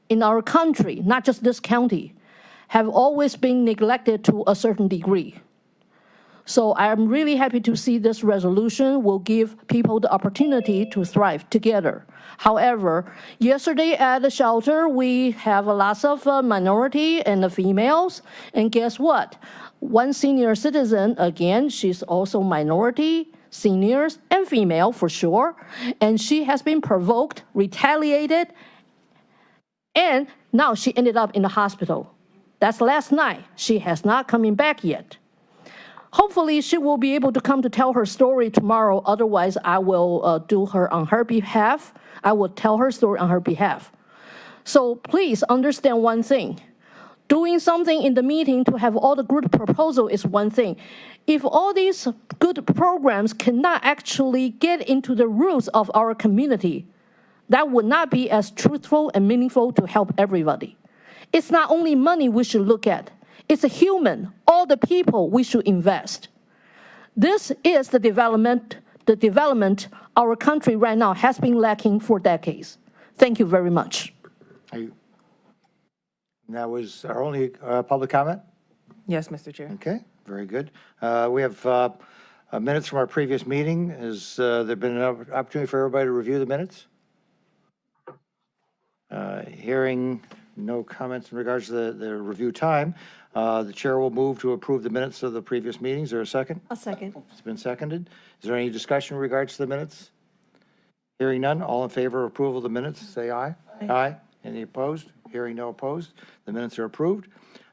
in our country, not just this county, have always been neglected to a certain degree. So I'm really happy to see this resolution will give people the opportunity to thrive together. However, yesterday at the shelter, we have lots of minority and the females, and guess what? One senior citizen, again, she's also minority, seniors, and female for sure, and she has been provoked, retaliated, and now she ended up in the hospital. That's last night. She has not coming back yet. Hopefully, she will be able to come to tell her story tomorrow. Otherwise, I will do her on her behalf. I will tell her story on her behalf. So please understand one thing. Doing something in the meeting to have all the good proposal is one thing. If all these good programs cannot actually get into the roots of our community, that would not be as truthful and meaningful to help everybody. It's not only money we should look at. It's a human, all the people we should invest. This is the development our country right now has been lacking for decades. Thank you very much. That was our only public comment? Yes, Mr. Chair. Okay, very good. We have minutes from our previous meeting. Has there been an opportunity for everybody to review the minutes? Hearing no comments in regards to the review time, the chair will move to approve the minutes of the previous meetings. Is there a second? A second. It's been seconded. Is there any discussion in regards to the minutes? Hearing none, all in favor of approval of the minutes, say aye. Aye. Any opposed? Hearing no opposed, the minutes are approved.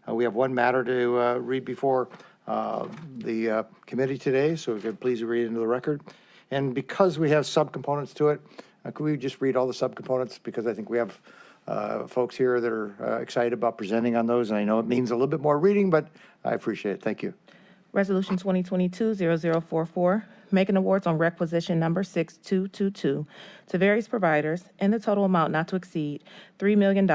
We have one matter to read before the committee today, so if you could please read into the record. And because we have subcomponents to it, could we just read all the subcomponents? Because I think we have folks here that are excited about presenting on those, and I know it means a little bit more reading, but I appreciate it. Thank you. Resolution 2022-0044, making awards on requisition number 6222 to various providers in the total amount not to exceed $3 million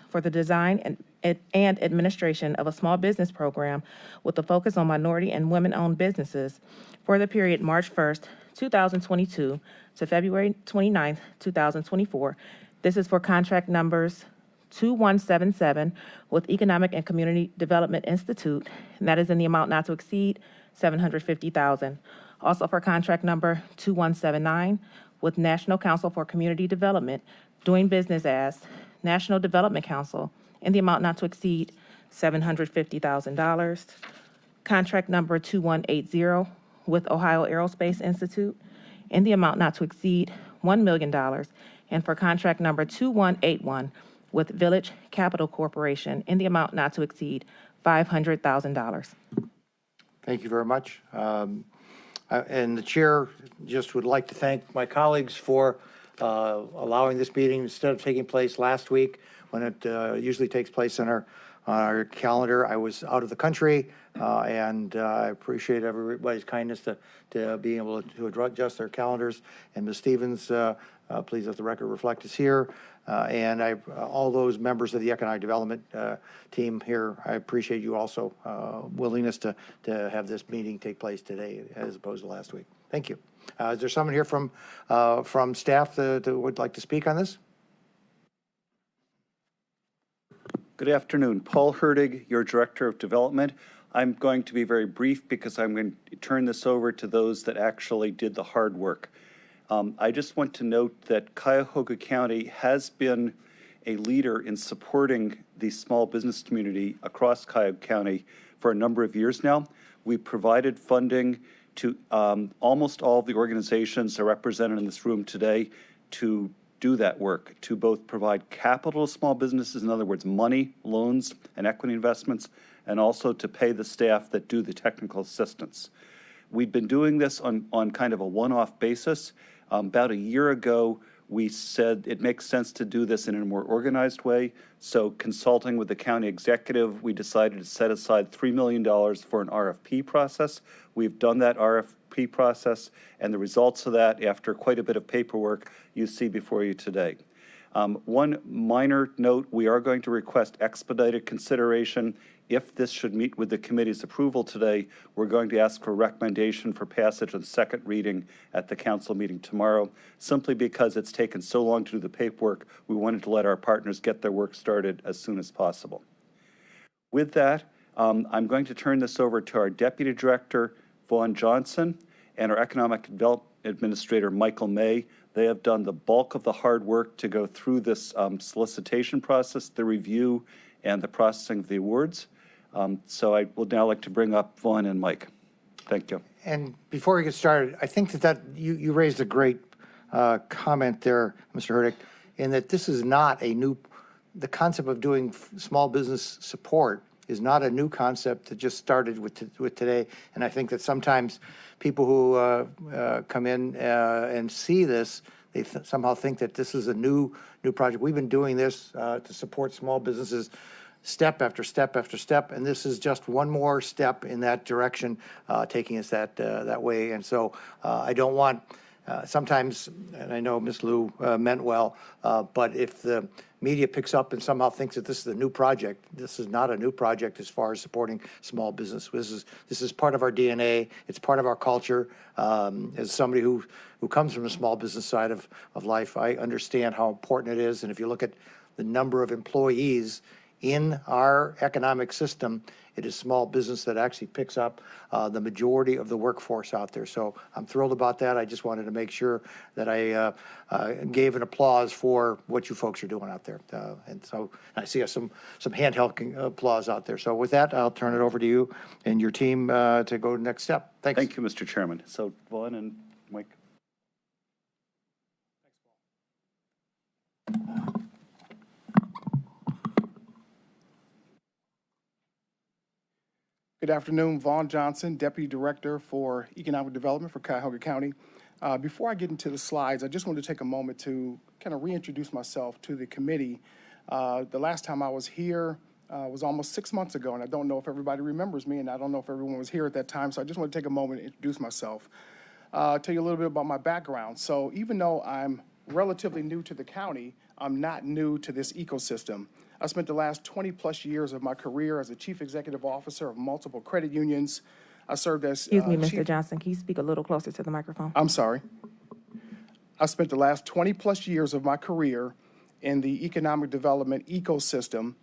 for the design and administration of a small business program with a focus on minority and women-owned businesses for the period March 1st, 2022 to February 29th, 2024. This is for contract numbers 2177 with Economic and Community Development Institute, and that is in the amount not to exceed $750,000. Also for contract number 2179 with National Council for Community Development, doing business as National Development Council, in the amount not to exceed $750,000. Contract number 2180 with Ohio Aerospace Institute, in the amount not to exceed $1 million. And for contract number 2181 with Village Capital Corporation, in the amount not to exceed $500,000. Thank you very much. And the chair just would like to thank my colleagues for allowing this meeting instead of taking place last week when it usually takes place on our calendar. I was out of the country, and I appreciate everybody's kindness to being able to adjust their calendars. And Ms. Stevens, please let the record reflect, is here. And all those members of the economic development team here, I appreciate you also willingness to have this meeting take place today as opposed to last week. Thank you. Is there someone here from staff that would like to speak on this? Good afternoon. Paul Herdig, your Director of Development. I'm going to be very brief because I'm going to turn this over to those that actually did the hard work. I just want to note that Cuyahoga County has been a leader in supporting the small business community across Cuyahoga County for a number of years now. We provided funding to almost all of the organizations that are represented in this room today to do that work, to both provide capital to small businesses, in other words, money, loans, and equity investments, and also to pay the staff that do the technical assistance. We've been doing this on kind of a one-off basis. About a year ago, we said it makes sense to do this in a more organized way. So consulting with the county executive, we decided to set aside $3 million for an RFP process. We've done that RFP process, and the results of that, after quite a bit of paperwork, you see before you today. One minor note, we are going to request expedited consideration. If this should meet with the committee's approval today, we're going to ask for recommendation for passage on second reading at the council meeting tomorrow. Simply because it's taken so long to do the paperwork, we wanted to let our partners get their work started as soon as possible. With that, I'm going to turn this over to our Deputy Director, Vaughn Johnson, and our Economic Development Administrator, Michael May. They have done the bulk of the hard work to go through this solicitation process, the review, and the processing of the awards. So I would now like to bring up Vaughn and Mike. Thank you. And before we get started, I think that you raised a great comment there, Mr. Hurdick, in that this is not a new, the concept of doing small business support is not a new concept that just started with today. And I think that sometimes people who come in and see this, they somehow think that this is a new project. We've been doing this to support small businesses step after step after step, and this is just one more step in that direction, taking us that way. And so I don't want, sometimes, and I know Ms. Liu meant well, but if the media picks up and somehow thinks that this is a new project, this is not a new project as far as supporting small business. This is part of our DNA. It's part of our culture. As somebody who comes from the small business side of life, I understand how important it is. And if you look at the number of employees in our economic system, it is small business that actually picks up the majority of the workforce out there. So I'm thrilled about that. I just wanted to make sure that I gave an applause for what you folks are doing out there. And so I see some handheld applause out there. So with that, I'll turn it over to you and your team to go to the next step. Thanks. Thank you, Mr. Chairman. So Vaughn and Mike. Good afternoon, Vaughn Johnson, Deputy Director for Economic Development for Cuyahoga County. Before I get into the slides, I just wanted to take a moment to kind of reintroduce myself to the committee. The last time I was here was almost 6 months ago, and I don't know if everybody remembers me, and I don't know if everyone was here at that time, so I just want to take a moment to introduce myself. Tell you a little bit about my background. So even though I'm relatively new to the county, I'm not new to this ecosystem. I spent the last 20 plus years of my career as a chief executive officer of multiple credit unions. I served as Excuse me, Mr. Johnson, can you speak a little closer to the microphone? I'm sorry. I spent the last 20 plus years of my career in the economic development ecosystem.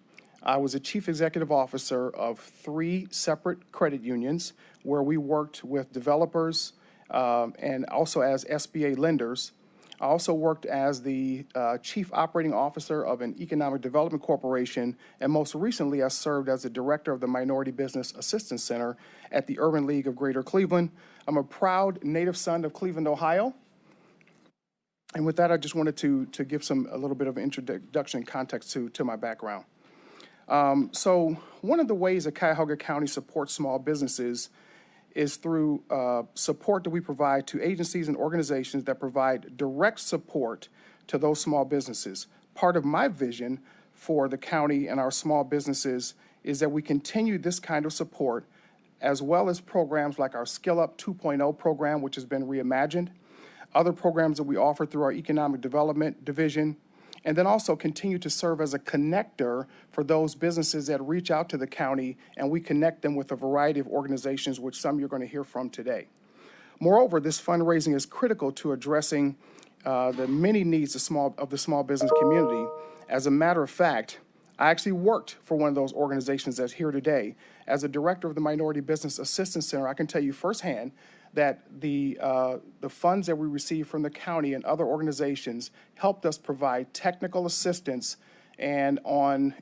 I was a chief executive officer of 3 separate credit unions where we worked with developers and also as SBA lenders. I also worked as the chief operating officer of an economic development corporation, and most recently I served as the director of the Minority Business Assistance Center at the Urban League of Greater Cleveland. I'm a proud native son of Cleveland, Ohio. And with that, I just wanted to give a little bit of introduction and context to my background. So one of the ways that Cuyahoga County supports small businesses is through support that we provide to agencies and organizations that provide direct support to those small businesses. Part of my vision for the county and our small businesses is that we continue this kind of support, as well as programs like our Skill Up 2.0 program, which has been reimagined, other programs that we offer through our Economic Development Division, and then also continue to serve as a connector for those businesses that reach out to the county, and we connect them with a variety of organizations, which some you're going to hear from today. Moreover, this fundraising is critical to addressing the many needs of the small business community. As a matter of fact, I actually worked for one of those organizations that's here today. As a director of the Minority Business Assistance Center, I can tell you firsthand that the funds that we receive from the county and other organizations helped us provide technical assistance. And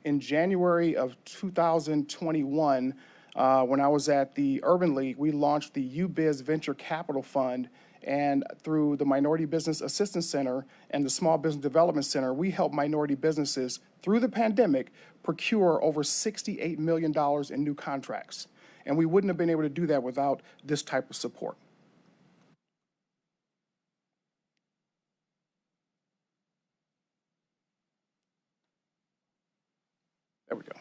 in January of 2021, when I was at the Urban League, we launched the UBiz Venture Capital Fund. And through the Minority Business Assistance Center and the Small Business Development Center, we helped minority businesses through the pandemic procure over $68 million in new contracts. And we wouldn't have been able to do that without this type of support. There we go.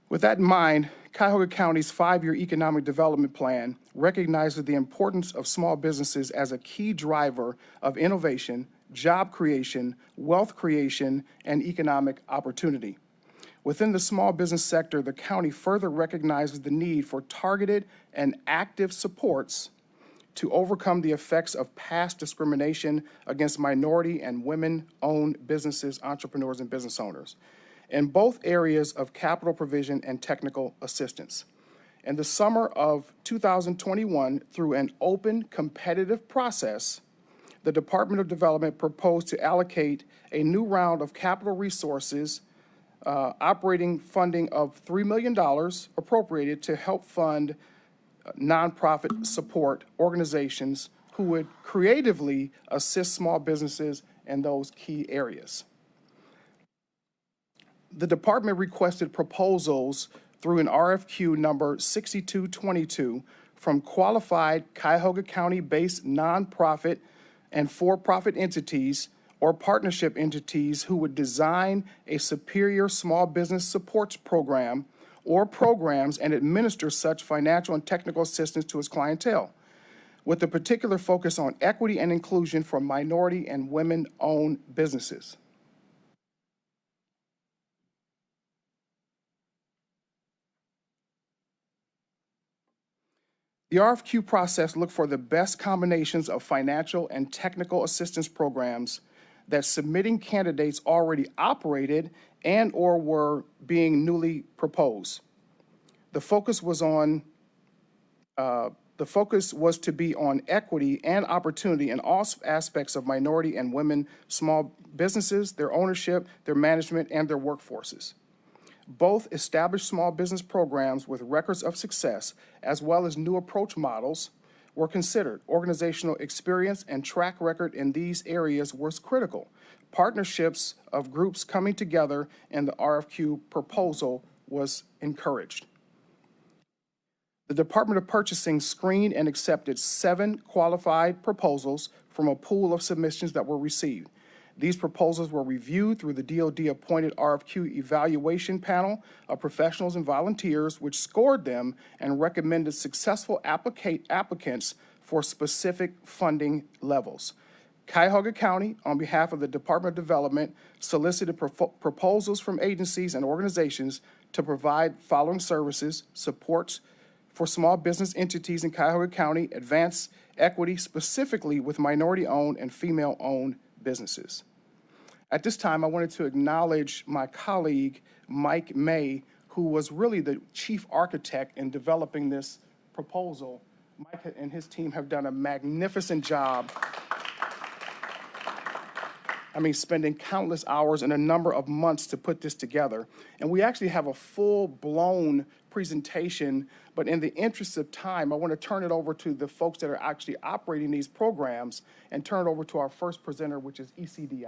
With that in mind, Cuyahoga County's 5-year economic development plan recognizes the importance of small businesses as a key driver of innovation, job creation, wealth creation, and economic opportunity. Within the small business sector, the county further recognizes the need for targeted and active supports to overcome the effects of past discrimination against minority and women-owned businesses, entrepreneurs, and business owners, in both areas of capital provision and technical assistance. In the summer of 2021, through an open, competitive process, the Department of Development proposed to allocate a new round of capital resources, operating funding of $3 million appropriated to help fund nonprofit support organizations who would creatively assist small businesses in those key areas. The department requested proposals through an RFQ number 6222 from qualified Cuyahoga County-based nonprofit and for-profit entities or partnership entities who would design a superior small business supports program or programs and administer such financial and technical assistance to its clientele, with a particular focus on equity and inclusion for minority and women-owned businesses. The RFQ process looked for the best combinations of financial and technical assistance programs that submitting candidates already operated and or were being newly proposed. The focus was to be on equity and opportunity in all aspects of minority and women small businesses, their ownership, their management, and their workforces. Both established small business programs with records of success, as well as new approach models, were considered. Organizational experience and track record in these areas was critical. Partnerships of groups coming together in the RFQ proposal was encouraged. The Department of Purchasing screened and accepted 7 qualified proposals from a pool of submissions that were received. These proposals were reviewed through the DoD-appointed RFQ evaluation panel of professionals and volunteers, which scored them and recommended successful applicants for specific funding levels. Cuyahoga County, on behalf of the Department of Development, solicited proposals from agencies and organizations to provide following services: supports for small business entities in Cuyahoga County, advance equity specifically with minority-owned and female-owned businesses. At this time, I wanted to acknowledge my colleague, Mike May, who was really the chief architect in developing this proposal. Mike and his team have done a magnificent job. Spending countless hours and a number of months to put this together. And we actually have a full-blown presentation, but in the interest of time, I want to turn it over to the folks that are actually operating these programs and turn it over to our first presenter, which is ECDI.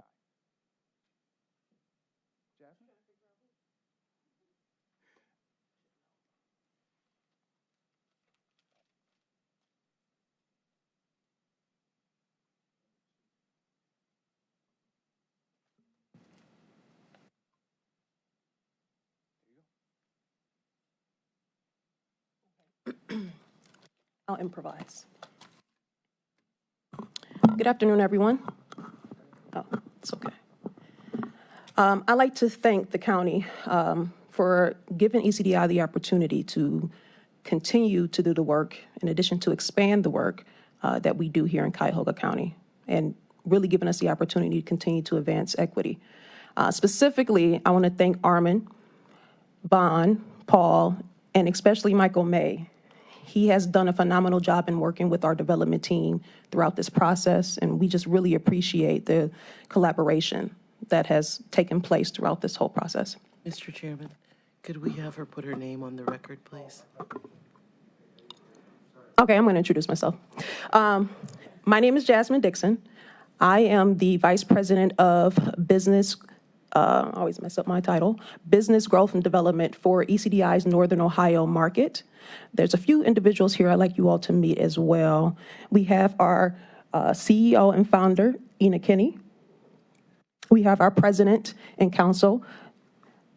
I'll improvise. Good afternoon, everyone. Oh, it's okay. I'd like to thank the county for giving ECDI the opportunity to continue to do the work, in addition to expand the work that we do here in Cuyahoga County, and really giving us the opportunity to continue to advance equity. Specifically, I want to thank Armin, Bon, Paul, and especially Michael May. He has done a phenomenal job in working with our development team throughout this process, and we just really appreciate the collaboration that has taken place throughout this whole process. Mr. Chairman, could we have her put her name on the record, please? Okay, I'm going to introduce myself. My name is Jasmine Dixon. I am the Vice President of Business, I always mess up my title, Business Growth and Development for ECDI's Northern Ohio market. There's a few individuals here I'd like you all to meet as well. We have our CEO and founder, Ina Kinney. We have our President and Counsel,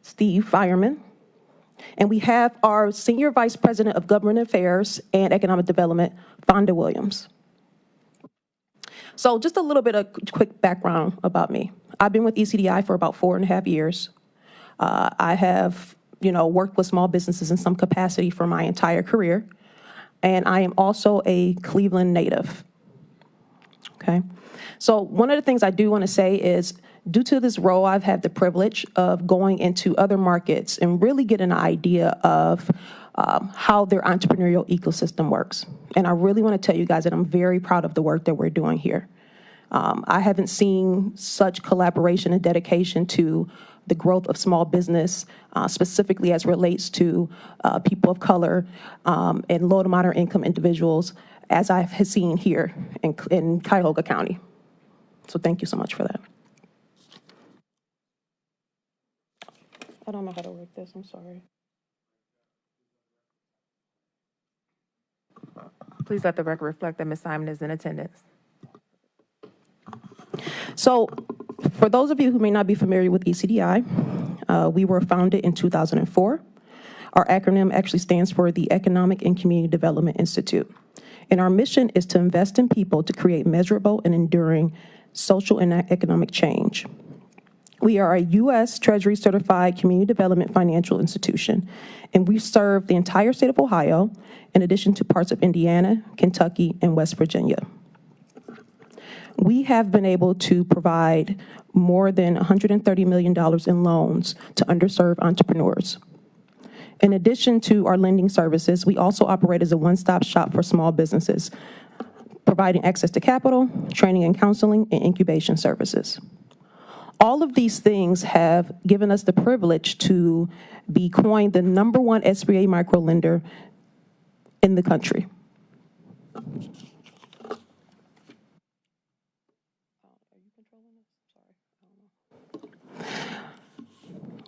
Steve Fireman. And we have our Senior Vice President of Government Affairs and Economic Development, Fonda Williams. So just a little bit of quick background about me. I've been with ECDI for about 4.5 years. I have, worked with small businesses in some capacity for my entire career. And I am also a Cleveland native. Okay. So one of the things I do want to say is, due to this role, I've had the privilege of going into other markets and really getting an idea of how their entrepreneurial ecosystem works. And I really want to tell you guys that I'm very proud of the work that we're doing here. I haven't seen such collaboration and dedication to the growth of small business, specifically as relates to people of color and low to moderate income individuals, as I have seen here in Cuyahoga County. So thank you so much for that. I don't know how to work this, I'm sorry. Please let the record reflect that Ms. Simon is in attendance. So for those of you who may not be familiar with ECDI, we were founded in 2004. Our acronym actually stands for the Economic and Community Development Institute. And our mission is to invest in people to create measurable and enduring social and economic change. We are a U.S. Treasury certified community development financial institution, and we serve the entire state of Ohio, in addition to parts of Indiana, Kentucky, and West Virginia. We have been able to provide more than $130 million in loans to underserved entrepreneurs. In addition to our lending services, we also operate as a one-stop shop for small businesses, providing access to capital, training and counseling, and incubation services. All of these things have given us the privilege to be coined the #1 SBA Microlender in the country.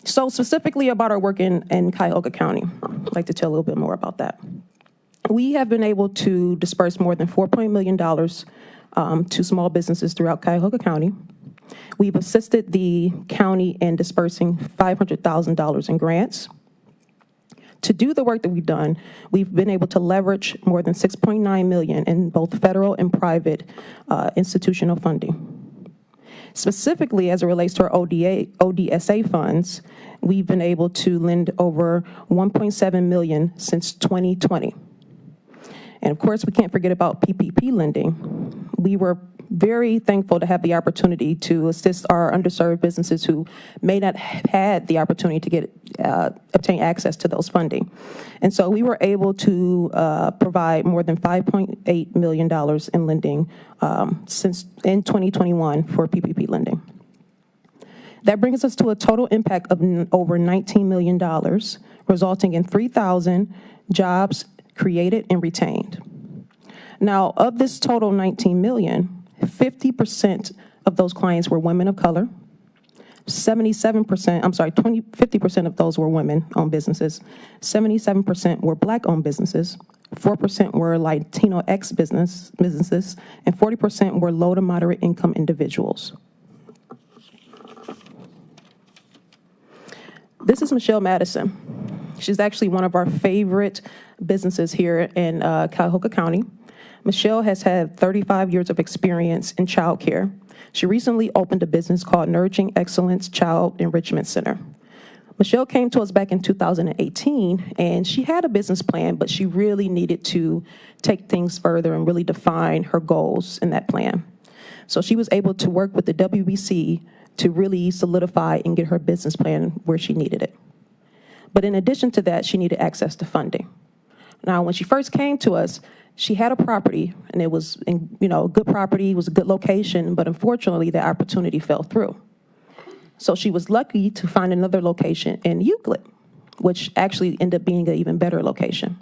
So specifically about our work in Cuyahoga County, I'd like to tell a little bit more about that. We have been able to disperse more than $4 million to small businesses throughout Cuyahoga County. We've assisted the county in dispersing $500,000 in grants. To do the work that we've done, we've been able to leverage more than $6.9 million in both federal and private institutional funding. Specifically, as it relates to our ODSA funds, we've been able to lend over $1.7 million since 2020. And of course, we can't forget about PPP lending. We were very thankful to have the opportunity to assist our underserved businesses who may not have had the opportunity to obtain access to those funding. And so we were able to provide more than $5.8 million in lending since in 2021 for PPP lending. That brings us to a total impact of over $19 million, resulting in 3,000 jobs created and retained. Now, of this total 19 million, 50% of those clients were women of color. 50% of those were women-owned businesses. 77% were Black-owned businesses. 4% were Latino businesses, and 40% were low to moderate income individuals. This is Michelle Madison. She's actually one of our favorite businesses here in Cuyahoga County. Michelle has had 35 years of experience in childcare. She recently opened a business called Nurturing Excellence Child Enrichment Center. Michelle came to us back in 2018, and she had a business plan, but she really needed to take things further and really define her goals in that plan. So she was able to work with the WBC to really solidify and get her business plan where she needed it. But in addition to that, she needed access to funding. Now, when she first came to us, she had a property, and it was, a good property, it was a good location, but unfortunately, the opportunity fell through. So she was lucky to find another location in Euclid, which actually ended up being an even better location.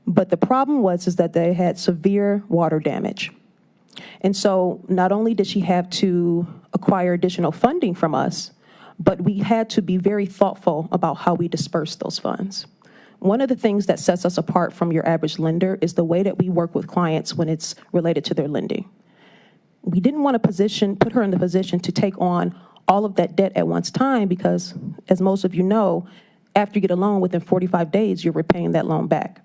But the problem was that they had severe water damage. And so not only did she have to acquire additional funding from us, but we had to be very thoughtful about how we disperse those funds. One of the things that sets us apart from your average lender is the way that we work with clients when it's related to their lending. We didn't want to put her in the position to take on all of that debt at one time because, as most of you know, after you get a loan, within 45 days, you're repaying that loan back.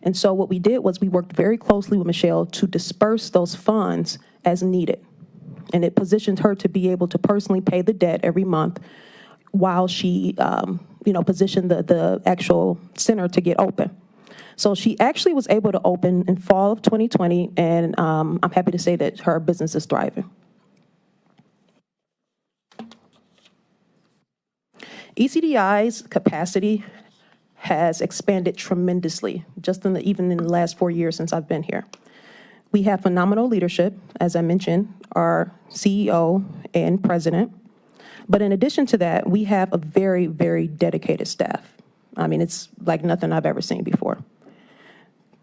And so what we did was we worked very closely with Michelle to disperse those funds as needed. And it positioned her to be able to personally pay the debt every month while she, positioned the actual center to get open. So she actually was able to open in fall of 2020, and I'm happy to say that her business is thriving. ECDI's capacity has expanded tremendously, just even in the last 4 years since I've been here. We have phenomenal leadership, as I mentioned, our CEO and president. But in addition to that, we have a very, very dedicated staff. I mean, it's like nothing I've ever seen before.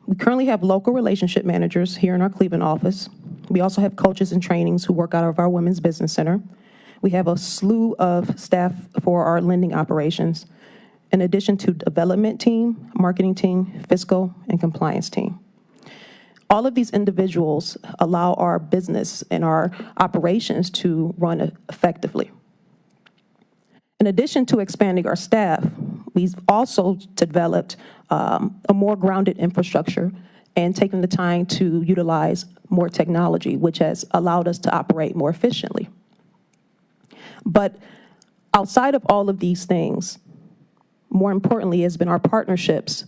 We currently have local relationship managers here in our Cleveland office. We also have coaches and trainings who work out of our Women's Business Center. We have a slew of staff for our lending operations, in addition to development team, marketing team, fiscal, and compliance team. All of these individuals allow our business and our operations to run effectively. In addition to expanding our staff, we've also developed a more grounded infrastructure and taken the time to utilize more technology, which has allowed us to operate more efficiently. But outside of all of these things, more importantly, has been our partnerships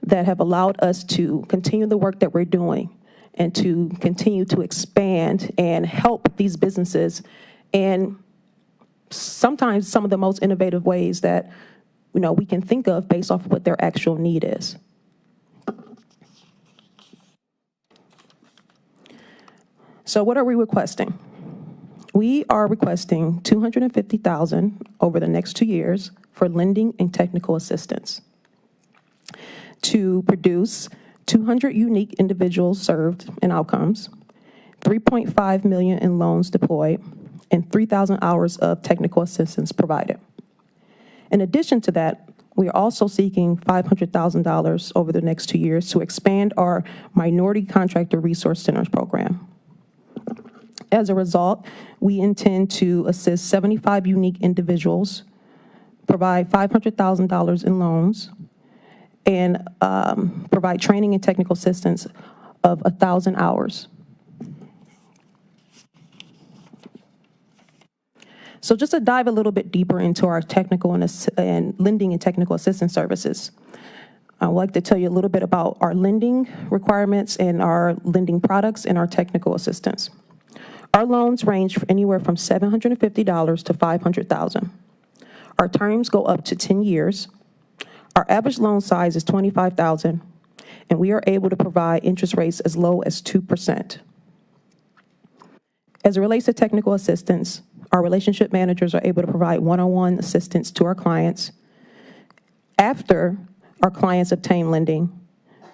that have allowed us to continue the work that we're doing and to continue to expand and help these businesses in sometimes some of the most innovative ways that we can think of based off of what their actual need is. So what are we requesting? We are requesting $250,000 over the next 2 years for lending and technical assistance to produce 200 unique individuals served in outcomes, $3.5 million in loans deployed, and 3,000 hours of technical assistance provided. In addition to that, we are also seeking $500,000 over the next 2 years to expand our Minority Contractor Resource Centers program. As a result, we intend to assist 75 unique individuals, provide $500,000 in loans, and provide training and technical assistance of 1,000 hours. So just to dive a little bit deeper into our technical and lending and technical assistance services, I would like to tell you a little bit about our lending requirements and our lending products and our technical assistance. Our loans range anywhere from $750 to $500,000. Our terms go up to 10 years. Our average loan size is $25,000, and we are able to provide interest rates as low as 2%. As it relates to technical assistance, our relationship managers are able to provide one-on-one assistance to our clients. After our clients obtain lending,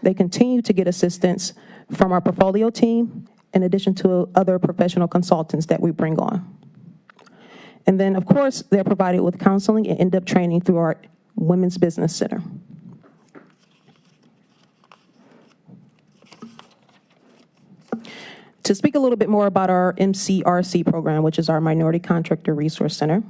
they continue to get assistance from our portfolio team, in addition to other professional consultants that we bring on. And then, of course, they're provided with counseling and in-depth training through our Women's Business Center. To speak a little bit more about our MCRC program, which is our Minority Contractor Resource Center,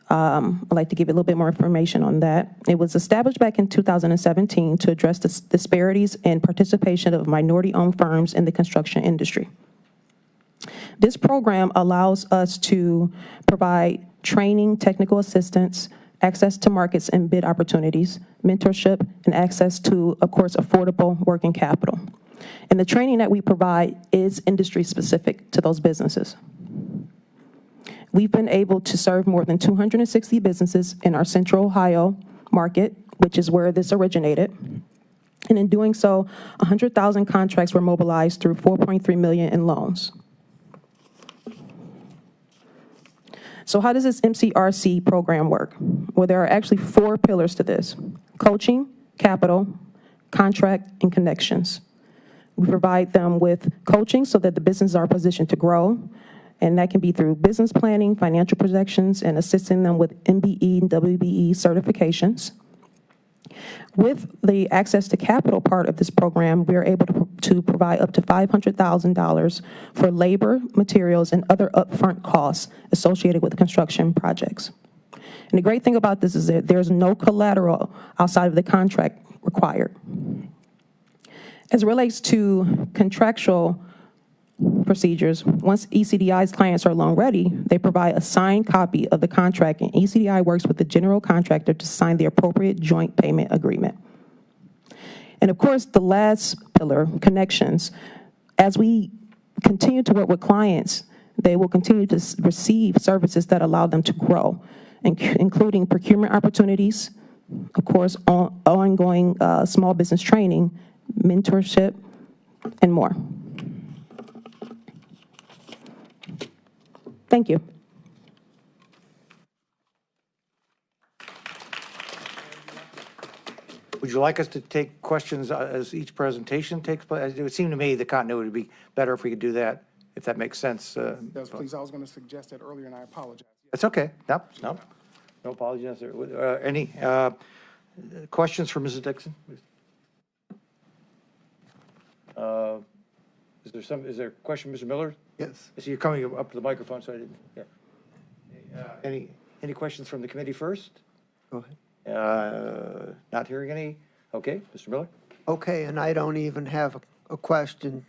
I'd like to give you a little bit more information on that. It was established back in 2017 to address the disparities in participation of minority-owned firms in the construction industry. This program allows us to provide training, technical assistance, access to markets and bid opportunities, mentorship, and access to, of course, affordable working capital. And the training that we provide is industry-specific to those businesses. We've been able to serve more than 260 businesses in our Central Ohio market, which is where this originated. And in doing so, 100,000 contracts were mobilized through $4.3 million in loans. So how does this MCRC program work? Well, there are actually 4 pillars to this: coaching, capital, contract, and connections. We provide them with coaching so that the businesses are positioned to grow, and that can be through business planning, financial projections, and assisting them with MBE and WBE certifications. With the access to capital part of this program, we are able to provide up to $500,000 for labor, materials, and other upfront costs associated with construction projects. And the great thing about this is that there's no collateral outside of the contract required. As it relates to contractual procedures, once ECDI's clients are loan ready, they provide a signed copy of the contract, and ECDI works with the general contractor to sign the appropriate joint payment agreement. And of course, the last pillar, connections, as we continue to work with clients, they will continue to receive services that allow them to grow, including procurement opportunities, of course, ongoing small business training, mentorship, and more. Thank you. Would you like us to take questions as each presentation takes place? It would seem to me the continuity would be better if we could do that, if that makes sense. Yes, please. I was going to suggest that earlier, and I apologize. That's okay. No apology necessary. Any questions for Mrs. Dixon? Is there a question, Mr. Miller? Yes. So you're coming up to the microphone, so I didn't, yeah. Any questions from the committee first? Go ahead. Not hearing any? Okay, Mr. Miller? Okay, and I don't even have a question,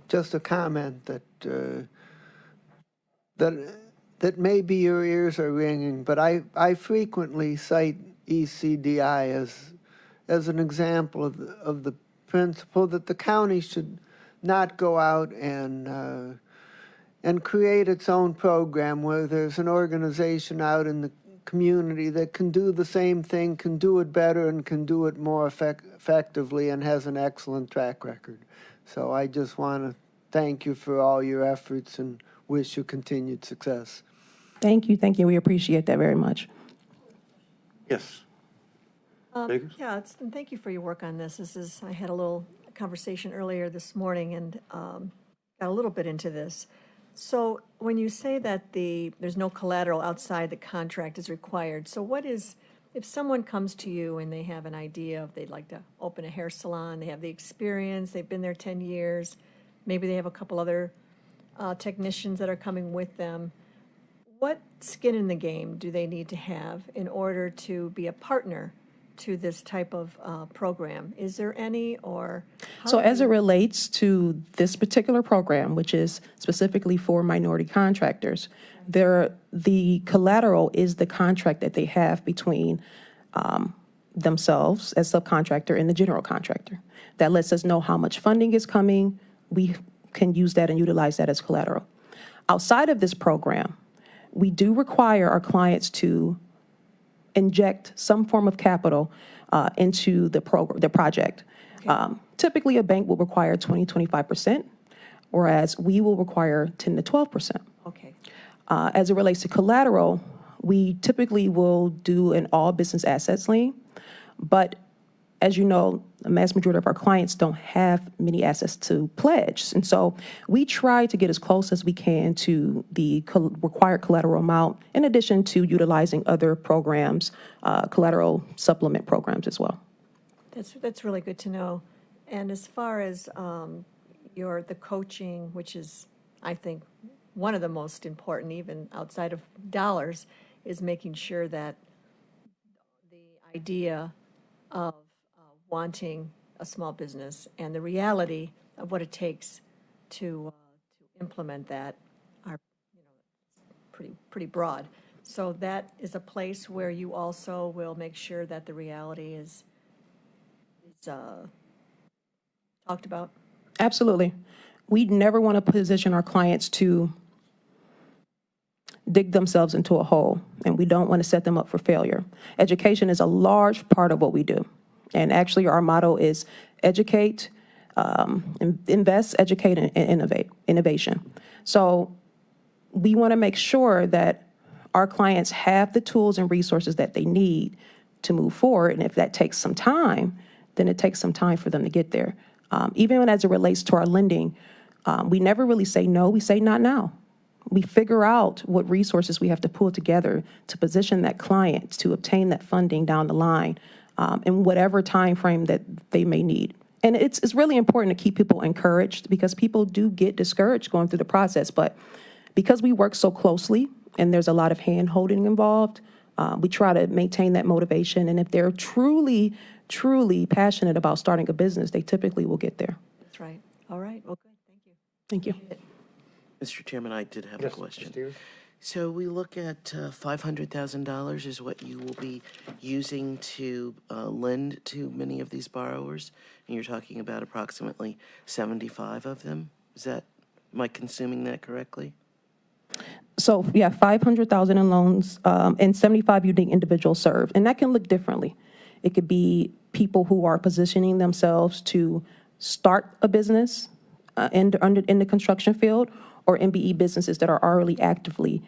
just a comment that maybe your ears are ringing, but I frequently cite ECDI as an example of the principle that the county should not go out and create its own program where there's an organization out in the community that can do the same thing, can do it better, and can do it more effectively, and has an excellent track record. So I just want to thank you for all your efforts and wish you continued success. Thank you. Thank you. We appreciate that very much. Yes. Jacobs? Yeah, and thank you for your work on this. I had a little conversation earlier this morning and got a little bit into this. So when you say that there's no collateral outside the contract is required, so if someone comes to you and they have an idea of they'd like to open a hair salon, they have the experience, they've been there 10 years, maybe they have a couple other technicians that are coming with them, what skin in the game do they need to have in order to be a partner to this type of program? Is there any, or? So as it relates to this particular program, which is specifically for minority contractors, the collateral is the contract that they have between themselves as subcontractor and the general contractor. That lets us know how much funding is coming. We can use that and utilize that as collateral. Outside of this program, we do require our clients to inject some form of capital into the project. Okay. Typically, a bank will require 20-25%, whereas we will require 10 to 12%. Okay. As it relates to collateral, we typically will do an all business assets lien, but as you know, the vast majority of our clients don't have many assets to pledge. And so we try to get as close as we can to the required collateral amount, in addition to utilizing other programs, collateral supplement programs as well. That's really good to know. And as far as the coaching, which is, I think, one of the most important, even outside of dollars, is making sure that the idea of wanting a small business and the reality of what it takes to implement that are pretty broad. So that is a place where you also will make sure that the reality is talked about. Absolutely. We never want to position our clients to dig themselves into a hole, and we don't want to set them up for failure. Education is a large part of what we do. And actually, our motto is educate, invest, educate, and innovation. So we want to make sure that our clients have the tools and resources that they need to move forward. And if that takes some time, then it takes some time for them to get there. Even as it relates to our lending, we never really say no, we say not now. We figure out what resources we have to pull together to position that client to obtain that funding down the line in whatever time frame that they may need. And it's really important to keep people encouraged, because people do get discouraged going through the process. But because we work so closely and there's a lot of hand-holding involved, We try to maintain that motivation, and if they're truly, truly passionate about starting a business, they typically will get there. That's right. All right, well, good, thank you. Thank you. Mr. Chairman, I did have a Yes, question. Steve? So we look at $500,000 is what you will be using to lend to many of these borrowers, and you're talking about approximately 75 of them. Am I consuming that correctly? So, yeah, 500,000 in loans, and 75 unique individuals served, and that can look differently. It could be people who are positioning themselves to start a business in the construction field, or MBE businesses that are already actively,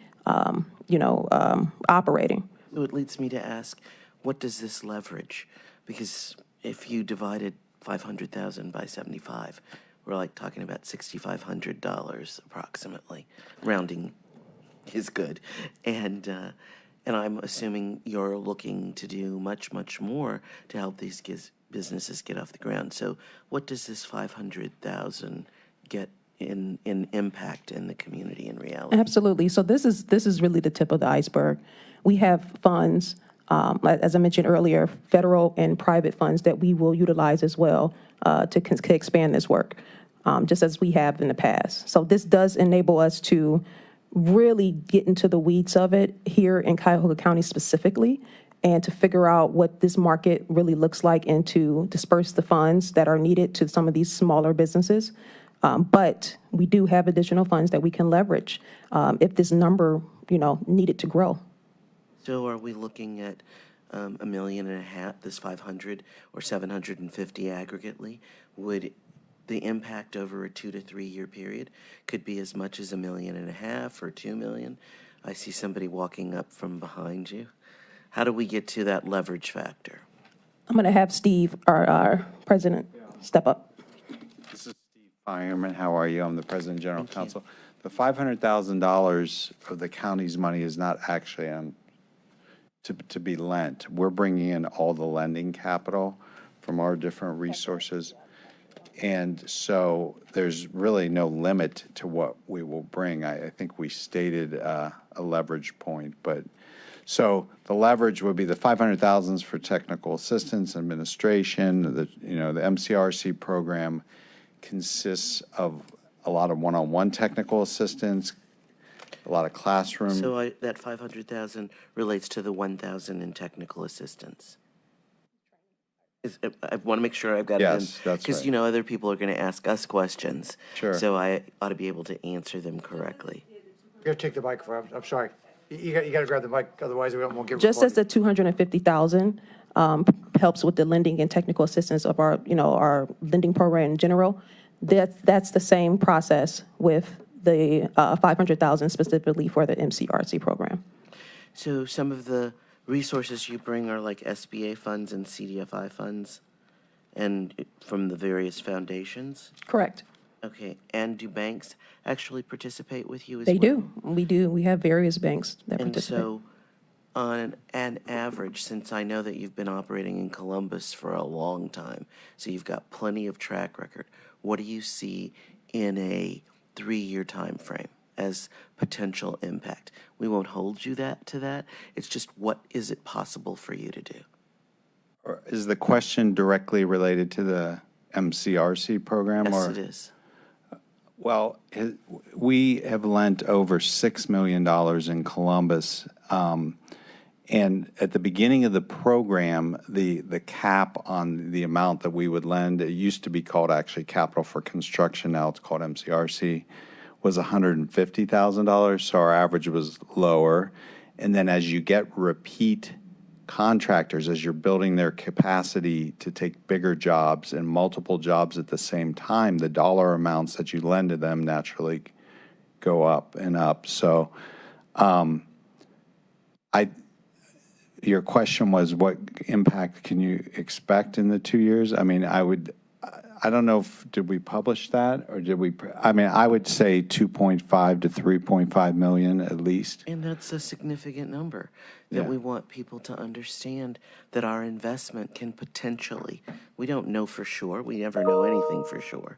operating. So it leads me to ask, what does this leverage? Because if you divided 500,000 by 75, we're like talking about $6,500 approximately. Rounding is good. And I'm assuming you're looking to do much, much more to help these businesses get off the ground. So what does this 500,000 get in impact in the community in reality? Absolutely. So this is really the tip of the iceberg. We have funds, as I mentioned earlier, federal and private funds that we will utilize as well to expand this work, just as we have in the past. So this does enable us to really get into the weeds of it here in Cuyahoga County specifically, and to figure out what this market really looks like and to disperse the funds that are needed to some of these smaller businesses. But we do have additional funds that we can leverage if this number, needed to grow. So are we looking at $1.5 million, this 500 or 750 aggregately? Would the impact over a 2 to 3 year period could be as much as $1.5 million or $2 million? I see somebody walking up from behind you. How do we get to that leverage factor? I'm going to have Steve, our president, step up. This is Steve Fireman. How are you? I'm the president and general counsel. The $500,000 of the county's money is not actually to be lent. We're bringing in all the lending capital from our different resources. And so there's really no limit to what we will bring. I think we stated a leverage point, but so the leverage would be the 500,000 for technical assistance, administration. The MCRC program consists of a lot of one-on-one technical assistance, a lot of classroom. So that 500,000 relates to the 1,000 in technical assistance. I want to make sure I've got it in. Yes, that's Because, right. other people are going to ask us questions. Sure. So I ought to be able to answer them correctly. You gotta take the microphone. I'm sorry. You gotta grab the mic, otherwise we won't get Just as recorded. the 250,000 helps with the lending and technical assistance of our lending program in general, that's the same process with the 500,000 specifically for the MCRC program. So some of the resources you bring are like SBA funds and CDFI funds and from the various foundations? Correct. Okay, and do banks actually participate with you as well? They do. We do. We have various banks that And participate. so, on an average, since I know that you've been operating in Columbus for a long time, so you've got plenty of track record, what do you see in a 3-year time frame as potential impact? We won't hold you to that. It's just, what is it possible for you to do? Or is the question directly related to the MCRC program? Yes, or? it is. Well, we have lent over $6 million in Columbus. And at the beginning of the program, the cap on the amount that we would lend, it used to be called actually Capital for Construction, now it's called MCRC, was $150,000, so our average was lower. And then as you get repeat contractors, as you're building their capacity to take bigger jobs and multiple jobs at the same time, the dollar amounts that you lend to them naturally go up and up. So your question was, what impact can you expect in the 2 years? I mean, I don't know did we publish that or did we, I would say 2.5 to 3.5 million at least. And that's a significant number that Yeah. we want people to understand that our investment can potentially, we don't know for sure, we never know anything for sure,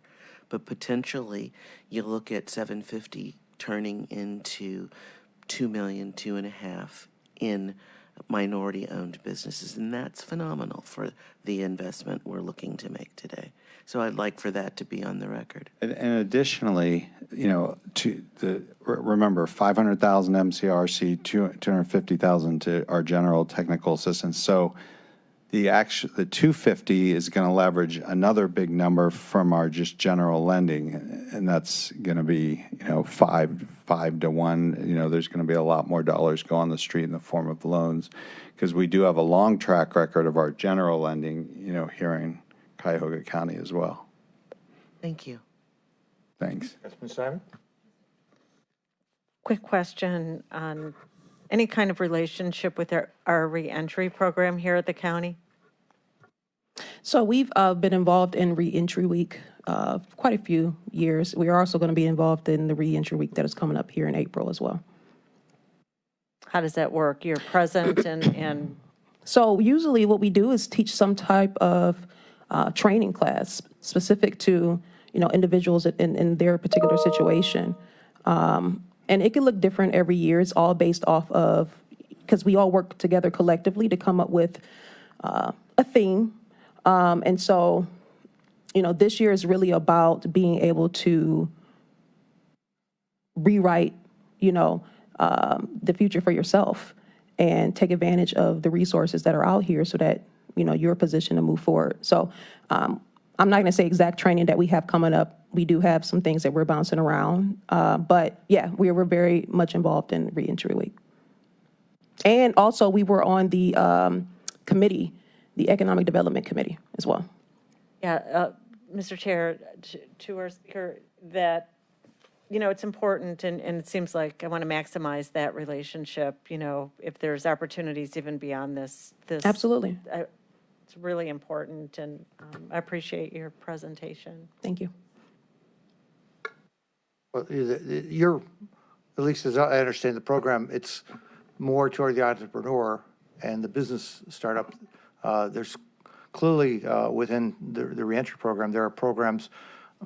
but potentially you look at 750 turning into 2 million, 2.5 in minority-owned businesses, and that's phenomenal for the investment we're looking to make today. So I'd like for that to be on the record. And additionally, remember, 500,000 MCRC, 250,000 to our general technical assistance. So the 250 is going to leverage another big number from our just general lending, and that's going to be, 5 to 1. There's going to be a lot more dollars go on the street in the form of loans, because we do have a long track record of our general lending, here in Cuyahoga County as well. Thank you. Thanks. Ms. Simon? Quick question on any kind of relationship with our reentry program here at the county? So we've been involved in Reentry Week quite a few years. We are also going to be involved in the Reentry Week that is coming up here in April as well. How does that work? You're present and So usually what we do is teach some type of training class specific to, individuals in their particular situation. And it can look different every year. It's all based off of, because we all work together collectively to come up with a theme. And so, this year is really about being able to rewrite, the future for yourself and take advantage of the resources that are out here so that, you're positioned to move forward. So I'm not going to say exact training that we have coming up. We do have some things that we're bouncing around. But yeah, we're very much involved in Reentry Week. And also we were on the committee, the Economic Development Committee as well. yeah, Mr. Chair, to our speaker, that, it's important and it seems like I want to maximize that relationship, if there's opportunities even beyond this. Absolutely. It's really important, and I appreciate your presentation. Thank you. Well, at least as I understand the program, it's more toward the entrepreneur and the business startup. There's clearly within the reentry program, there are programs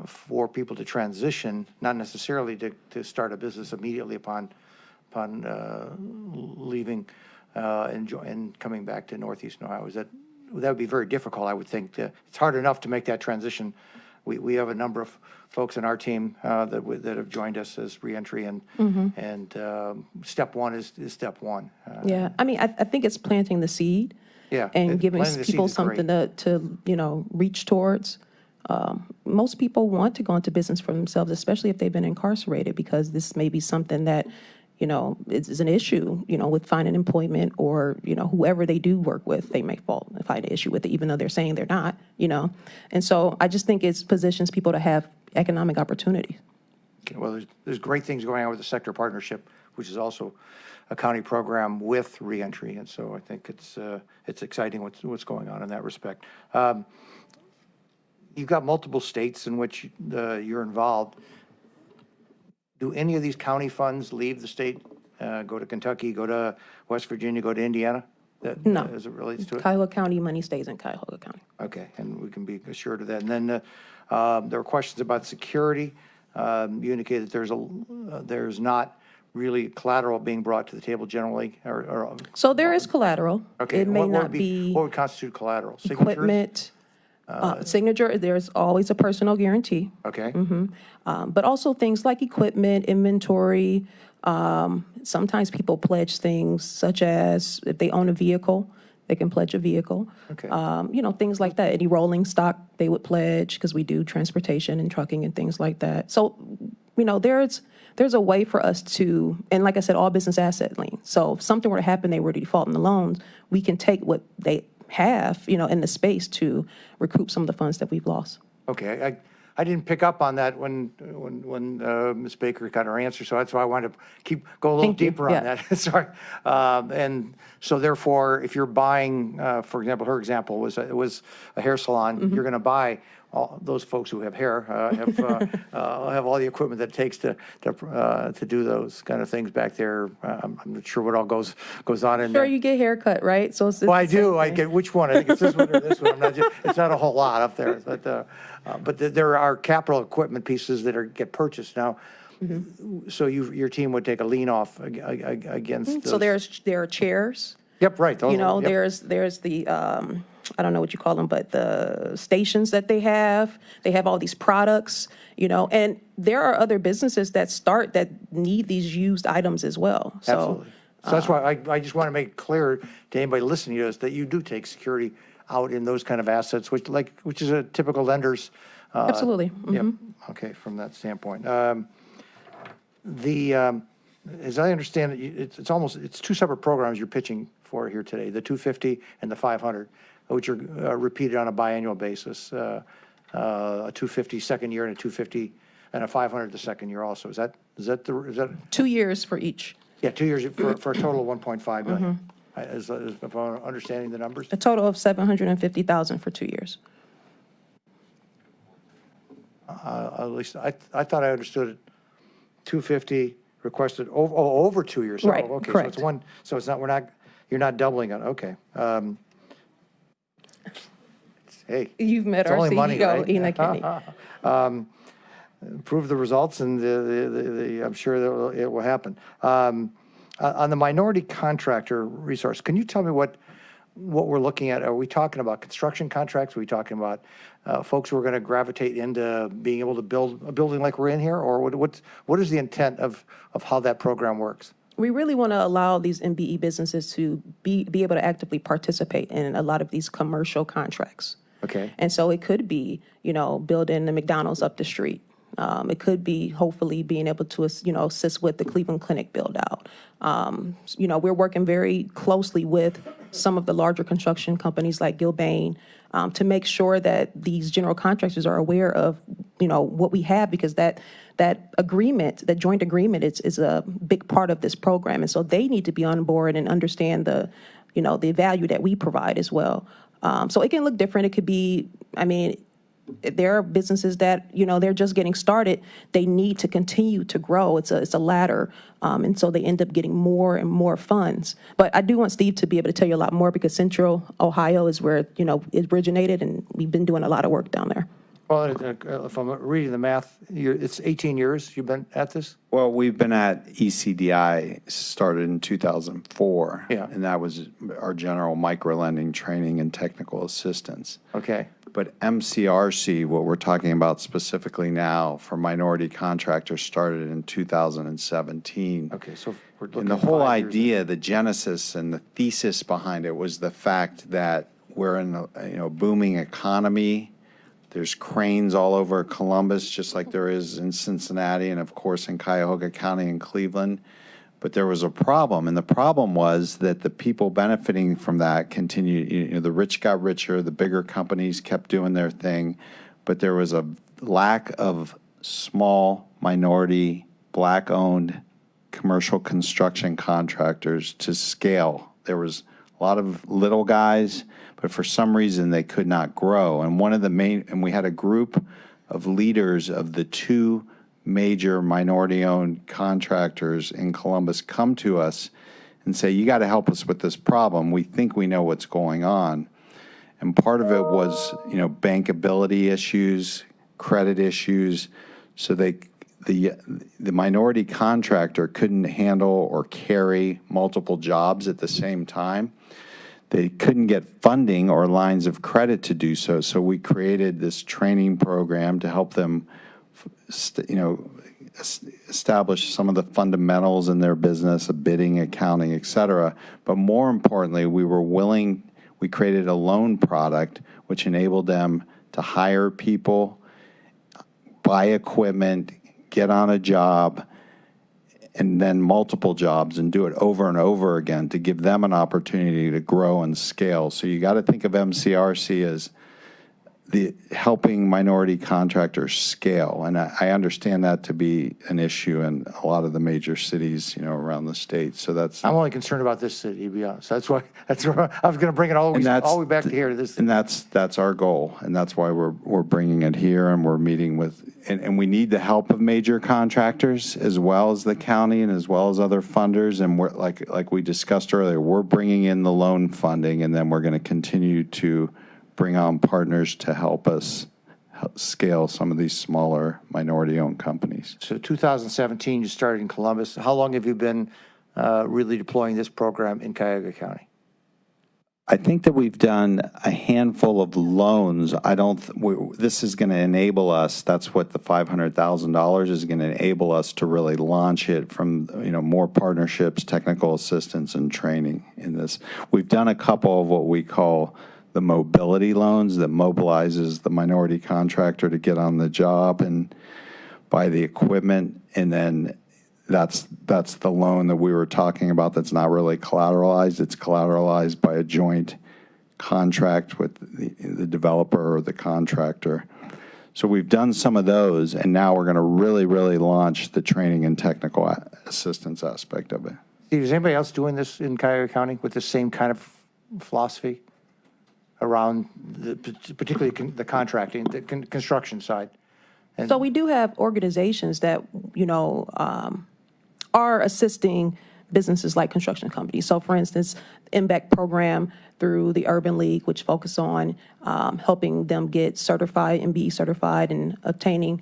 for people to transition, not necessarily to start a business immediately upon leaving and coming back to Northeast Ohio. That would be very difficult, I would think. It's hard enough to make that transition. We have a number of folks in our team that have joined us as reentry, and step one is step one. Yeah, I mean, I think it's planting the seed. Yeah, and giving planting the seed people is something great. to reach towards. Most people want to go into business for themselves, especially if they've been incarcerated, because this may be something that, is an issue, with finding employment, or, whoever they do work with, they may find an issue with it, even though they're saying they're not, And so I just think it positions people to have economic opportunity. Okay, well, there's great things going on with the sector partnership, which is also a county program with reentry, and so I think it's exciting what's going on in that respect. You've got multiple states in which you're involved. Do any of these county funds leave the state, go to Kentucky, go to West Virginia, go to Indiana? No. As it relates to it? Cuyahoga County money stays in Cuyahoga County. Okay, and we can be assured of that. And then there were questions about security. You indicated there's not really collateral being brought to the table generally, or So there is collateral. okay. It may what would not be what would constitute collateral? Signatures? equipment, signature. There's always a personal guarantee. Okay. But also things like equipment, inventory. Sometimes people pledge things such as if they own a vehicle, they can pledge a vehicle. Okay. Things like that. Any rolling stock they would pledge, because we do transportation and trucking and things like that. So, there's a way for us to, and like I said, all business asset lien. So if something were to happen, they were to default in the loans, we can take what they have, in the space to recoup some of the funds that we've lost. Okay, I didn't pick up on that when Ms. Baker got her answer, so that's why I wanted to go a little Thank you. deeper on Yeah. that. Sorry. And so therefore, if you're buying, for example, her example was a hair salon, you're going to buy. All those folks who have hair have all the equipment that it takes to do those kind of things back there. I'm not sure what all goes on in Sure, there. you get haircut, right? So it's Well, I the same do. I thing. get which one? I think it's this one or this one. I'm not. It's not a whole lot up there, but there are capital equipment pieces that get purchased now. So your team would take a lien off against. So those. there are chairs, Yep, right. Those- You know, yep. there's the, I don't know what you call them, but the stations that they have all these products, you know, and there are other businesses that need these used items as well. So, Absolutely. So that's why I just want to make it clear to anybody listening to us that you do take security out in those kind of assets, which is a typical lender's. absolutely. Yep. Okay, from that standpoint. As I understand it, it's two separate programs you're pitching for here today, the 250 and the 500, which are repeated on a biannual basis. A 250 second year and a 250 and a 500 the second year also. Is that 2 years for each. Yeah, 2 years for a total of 1.5 million. If I'm understanding the numbers. A total of $750,000 for 2 years. At least I thought I understood it. 250 requested over 2 years. Right, Okay, correct. So it's not, you're not doubling it. Okay. Hey. You've met it's our only money, CEO, right? Ina Kinney. Prove the results, and I'm sure that it will happen. On the minority contractor resource, can you tell me what we're looking at? Are we talking about construction contracts? Are we talking about folks who are going to gravitate into being able to build a building like we're in here? Or what is the intent of how that program works? We really want to allow these MBE businesses to be able to actively participate in a lot of these commercial contracts. Okay. And so it could be, you know, building the McDonald's up the street. It could be hopefully being able to, you know, assist with the Cleveland Clinic build out. You know, we're working very closely with some of the larger construction companies like Gilbane to make sure that these general contractors are aware of, you know, what we have, because that agreement, that joint agreement is a big part of this program. And so they need to be on board and understand the, you know, the value that we provide as well. So it can look different. It could be, I mean, there are businesses that, you know, they're just getting started. They need to continue to grow. It's a ladder. And so they end up getting more and more funds. But I do want Steve to be able to tell you a lot more, because Central Ohio is where, you know, it originated, and we've been doing a lot of work down there. Well, if I'm reading the math, it's 18 years you've been at this? Well, we've been at ECDI, started in 2004. Yeah. And that was our general microlending training and technical assistance. Okay. But MCRC, what we're talking about specifically now for minority contractors, started in 2017. Okay, so we're looking And the at whole 5 years. idea, the genesis and the thesis behind it was the fact that we're in a booming economy. There's cranes all over Columbus, just like there is in Cincinnati and, of course, in Cuyahoga County and Cleveland. But there was a problem, and the problem was that the people benefiting from that continued. You know, the rich got richer, the bigger companies kept doing their thing, but there was a lack of small, minority, black-owned commercial construction contractors to scale. There was a lot of little guys, but for some reason they could not grow. And we had a group of leaders of the two major minority-owned contractors in Columbus come to us and say, you got to help us with this problem. We think we know what's going on. And part of it was, you know, bankability issues, credit issues. So the minority contractor couldn't handle or carry multiple jobs at the same time. They couldn't get funding or lines of credit to do so. So we created this training program to help them establish some of the fundamentals in their business, bidding, accounting, et cetera. But more importantly, we created a loan product which enabled them to hire people, buy equipment, get on a job, and then multiple jobs, and do it over and over again to give them an opportunity to grow and scale. So you got to think of MCRC as the helping minority contractors scale. And I understand that to be an issue in a lot of the major cities, you know, around the state. So that's. I'm only concerned about this city, to be honest. That's why I was going to bring it all the way back to here to this. And that's our goal. And that's why we're bringing it here, and we're meeting with, and we need the help of major contractors as well as the county and as well as other funders. And we're like we discussed earlier, we're bringing in the loan funding, and then we're going to continue to bring on partners to help us scale some of these smaller minority-owned companies. So 2017, you started in Columbus. How long have you been really deploying this program in Cuyahoga County? I think that we've done a handful of loans. I don't, this is going to enable us, that's what the $500,000 is going to enable us to really launch it from, more partnerships, technical assistance, and training in this. We've done a couple of what we call the mobility loans that mobilizes the minority contractor to get on the job and buy the equipment, and then that's the loan that we were talking about that's not really collateralized. It's collateralized by a joint contract with the developer or the contractor. So we've done some of those, and now we're going to really, really launch the training and technical assistance aspect of it. Steve, is anybody else doing this in Cuyahoga County with the same kind of philosophy around particularly the contracting, the construction side? So we do have organizations that, are assisting businesses like construction companies. So for instance, MBEC program through the Urban League, which focus on helping them get certified, MBE certified, and obtaining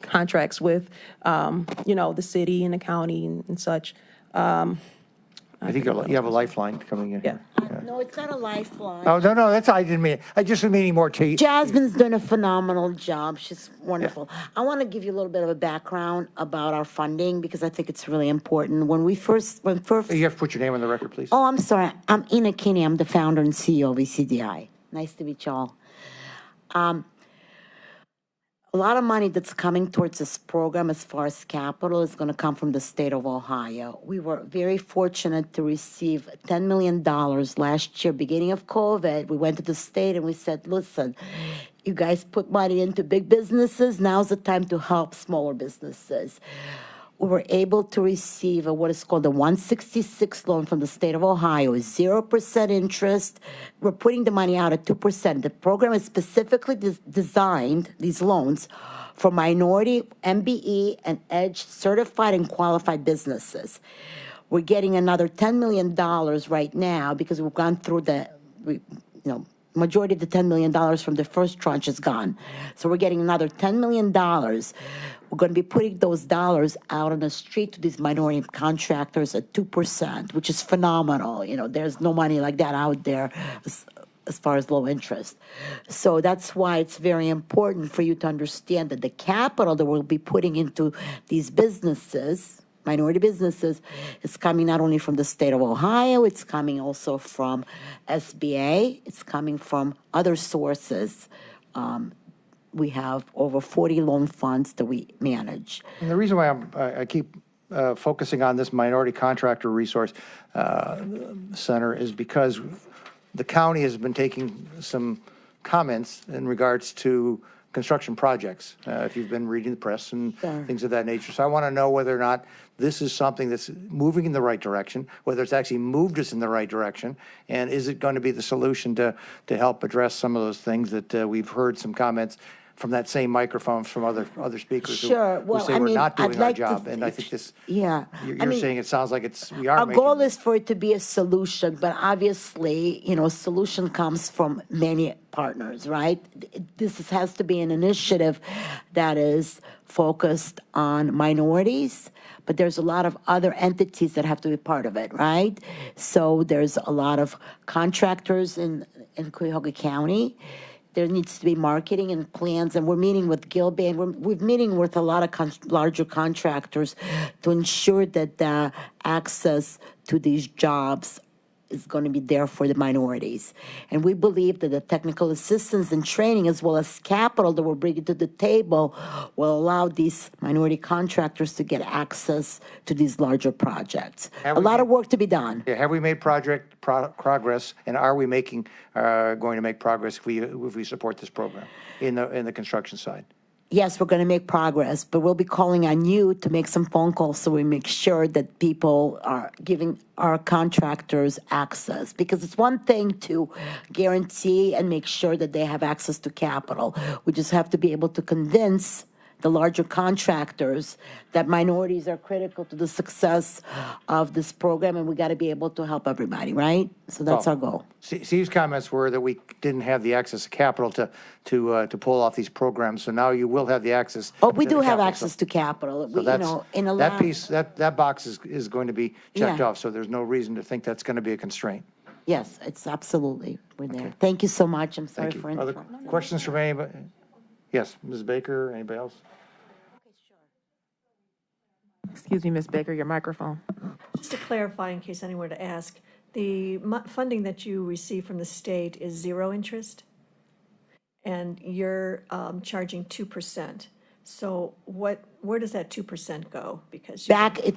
contracts with, the city and the county and such. I think you have a lifeline coming in. Yeah. No, it's not a lifeline. Oh, no, that's, I didn't mean, I just meaning more to you. Jasmine's done a phenomenal job. She's wonderful. I want to give you a little bit of a background about our funding because I think it's really important. When first. You have to put your name on the record, please. Oh, I'm sorry. I'm Ina Kinney. I'm the founder and CEO of ECDI. Nice to meet you all. A lot of money that's coming towards this program as far as capital is going to come from the state of Ohio. We were very fortunate to receive $10 million last year, beginning of COVID. We went to the state and we said, listen, you guys put money into big businesses. Now's the time to help smaller businesses. We were able to receive what is called a 166 loan from the state of Ohio, 0% interest. We're putting the money out at 2%. The program is specifically designed, these loans, for minority, MBE, and EDGE certified and qualified businesses. We're getting another $10 million right now because we've gone through majority of the $10 million from the first tranche is gone. So we're getting another $10 million. We're going to be putting those dollars out on the street to these minority contractors at 2%, which is phenomenal. There's no money like that out there as far as low interest. So that's why it's very important for you to understand that the capital that we'll be putting into these businesses, minority businesses, is coming not only from the state of Ohio, it's coming also from SBA, it's coming from other sources. We have over 40 loan funds that we manage. And the reason why I keep focusing on this minority contractor resource center is because the county has been taking some comments in regards to construction projects, if you've been reading the press and things of that nature. So I want to know whether or not this is something that's moving in the right direction, whether it's actually moved us in the right direction, and is it going to be the solution to help address some of those things that we've heard some comments from that same microphone from other speakers who say we're not doing our job. And I think this, you're saying it sounds like we are. Our goal is for it to be a solution, but obviously, solution comes from many partners, right? This has to be an initiative that is focused on minorities, but there's a lot of other entities that have to be part of it, right? So there's a lot of contractors in Cuyahoga County. There needs to be marketing and plans, and we're meeting with Gilby, and we're meeting with a lot of larger contractors to ensure that the access to these jobs is going to be there for the minorities. And we believe that the technical assistance and training, as well as capital that we're bringing to the table, will allow these minority contractors to get access to these larger projects. A lot of work to be done. Have we made progress, and are we going to make progress if we support this program in the construction side? Yes, we're going to make progress, but we'll be calling on you to make some phone calls so we make sure that people are giving our contractors access. Because it's one thing to guarantee and make sure that they have access to capital. We just have to be able to convince the larger contractors, that minorities are critical to the success of this program, and we got to be able to help everybody, right? So that's Well, our goal. Steve's comments were that we didn't have the access to capital to pull off these programs, so now you will have the access. Oh, we to the do have capital. access to capital. So We, that's, in a that lot. piece, that box is going to be checked Yeah. off, so there's no reason to think that's going to be a constraint. Yes, it's absolutely, we're there. Thank you so much. I'm sorry Thank you. for Other interrupting. questions from anybody? Yes, Ms. Baker, anybody else? Excuse me, Ms. Baker, your microphone. Just to clarify, in case anyone were to ask, the funding that you receive from the state is 0 interest, and you're charging 2%. So where does that 2% go? Because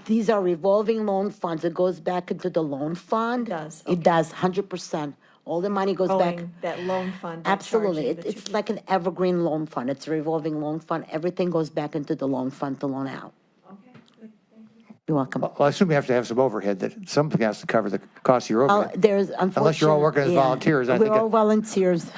These are revolving loan funds. It goes back into the loan fund. It does, It does, 100%. All the money goes back. growing that loan fund. by Absolutely. charging the It's 2%. like an evergreen loan fund. It's a revolving loan fund. Everything goes back into the loan fund to loan out. Okay, good, thank you. You're welcome. Well, I assume you have to have some overhead, that something has to cover the cost of your overhead. There's unfortunately. Unless you're all working as volunteers, I think We're all volunteers.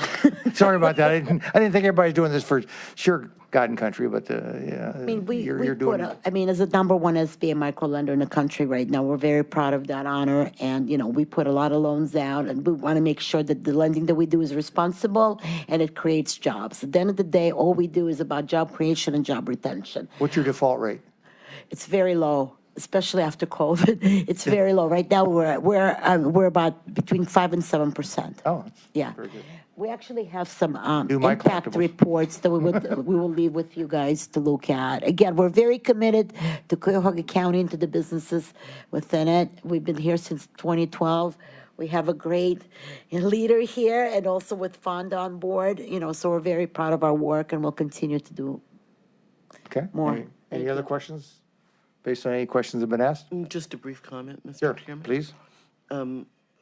Sorry about that. I didn't think everybody's doing this for sure God and country, but yeah, I mean, we you're doing it. as the number one SBA microlender in the country right now, we're very proud of that honor. And, we put a lot of loans out, and we want to make sure that the lending that we do is responsible and it creates jobs. At the end of the day, all we do is about job creation and job retention. What's your default rate? It's very low, especially after COVID. It's very low. Right now, we're about between 5% and 7%. Oh, Yeah. very good. We actually have some Do my impact collectibles. reports that we will leave with you guys to look at. Again, we're very committed to Cuyahoga County and to the businesses within it. We've been here since 2012. We have a great leader here, and also with Fonda on board, so we're very proud of our work, and we'll continue to do Okay. more. Any other questions? Based on any questions that have been asked? Just a brief comment, Mr. Sure, Chairman. please.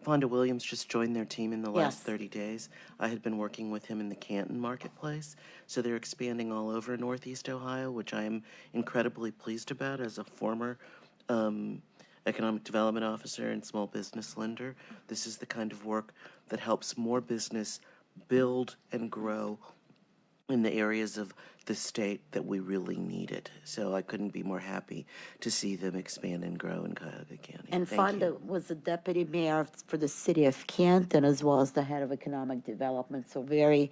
Fonda Williams just joined their team in the last Yes. 30 days. I had been working with him in the Canton marketplace, so they're expanding all over Northeast Ohio, which I am incredibly pleased about as a former economic development officer and small business lender. This is the kind of work that helps more business build and grow in the areas of the state that we really need it. So I couldn't be more happy to see them expand and grow in Cuyahoga County. And Thank Fonda you. was the deputy mayor for the city of Canton, as well as the head of economic development. So very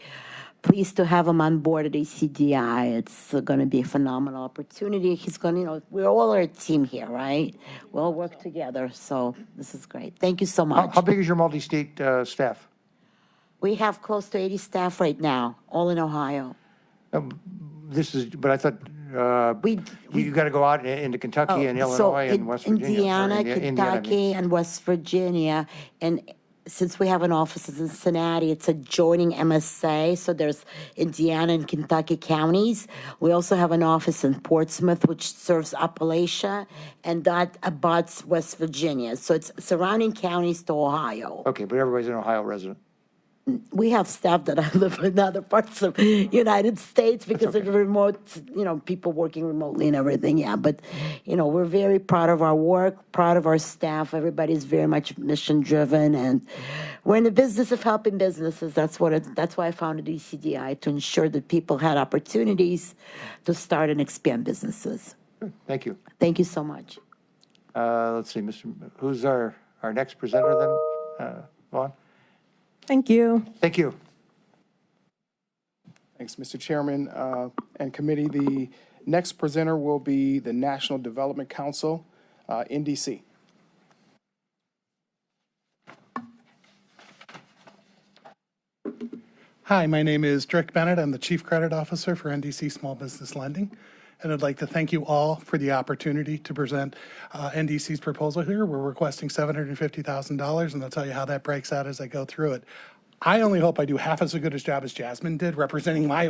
pleased to have him on board at ACDI. It's going to be a phenomenal opportunity. He's going to, we're all a team here, right? We all work together. So this is great. Thank you so much. How big is your multi-state staff? We have close to 80 staff right now, all in Ohio. But I thought you got to go out into Kentucky and Illinois and West Virginia. Indiana, Sorry, Kentucky, and West Virginia. And since we have an office in Cincinnati, it's adjoining MSA. So there's Indiana and Kentucky counties. We also have an office in Portsmouth, which serves Appalachia, and that abuts West Virginia. So it's surrounding counties to Ohio. Okay, but everybody's an Ohio resident. We have staff that live in other parts of United States because of the remote, people working remotely and everything. Yeah, but we're very proud of our work, proud of our staff. Everybody's very much mission driven, and we're in the business of helping businesses. That's why I founded ECDI, to ensure that people had opportunities to start and expand businesses. Thank you. Thank you so much. Let's see, who's our next presenter then? Vaughn? Thank you. Thank you. Thanks, Mr. Chairman and committee. The next presenter will be the National Development Council, NDC. Hi, my name is Dirk Bennett. I'm the Chief Credit Officer for NDC Small Business Lending. And I'd like to thank you all for the opportunity to present NDC's proposal here. We're requesting $750,000, and I'll tell you how that breaks out as I go through it. I only hope I do half as good a job as Jasmine did representing my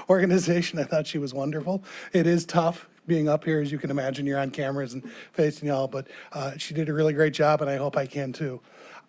organization. I thought she was wonderful. It is tough being up here, as you can imagine. You're on cameras and facing y'all, but she did a really great job, and I hope I can too.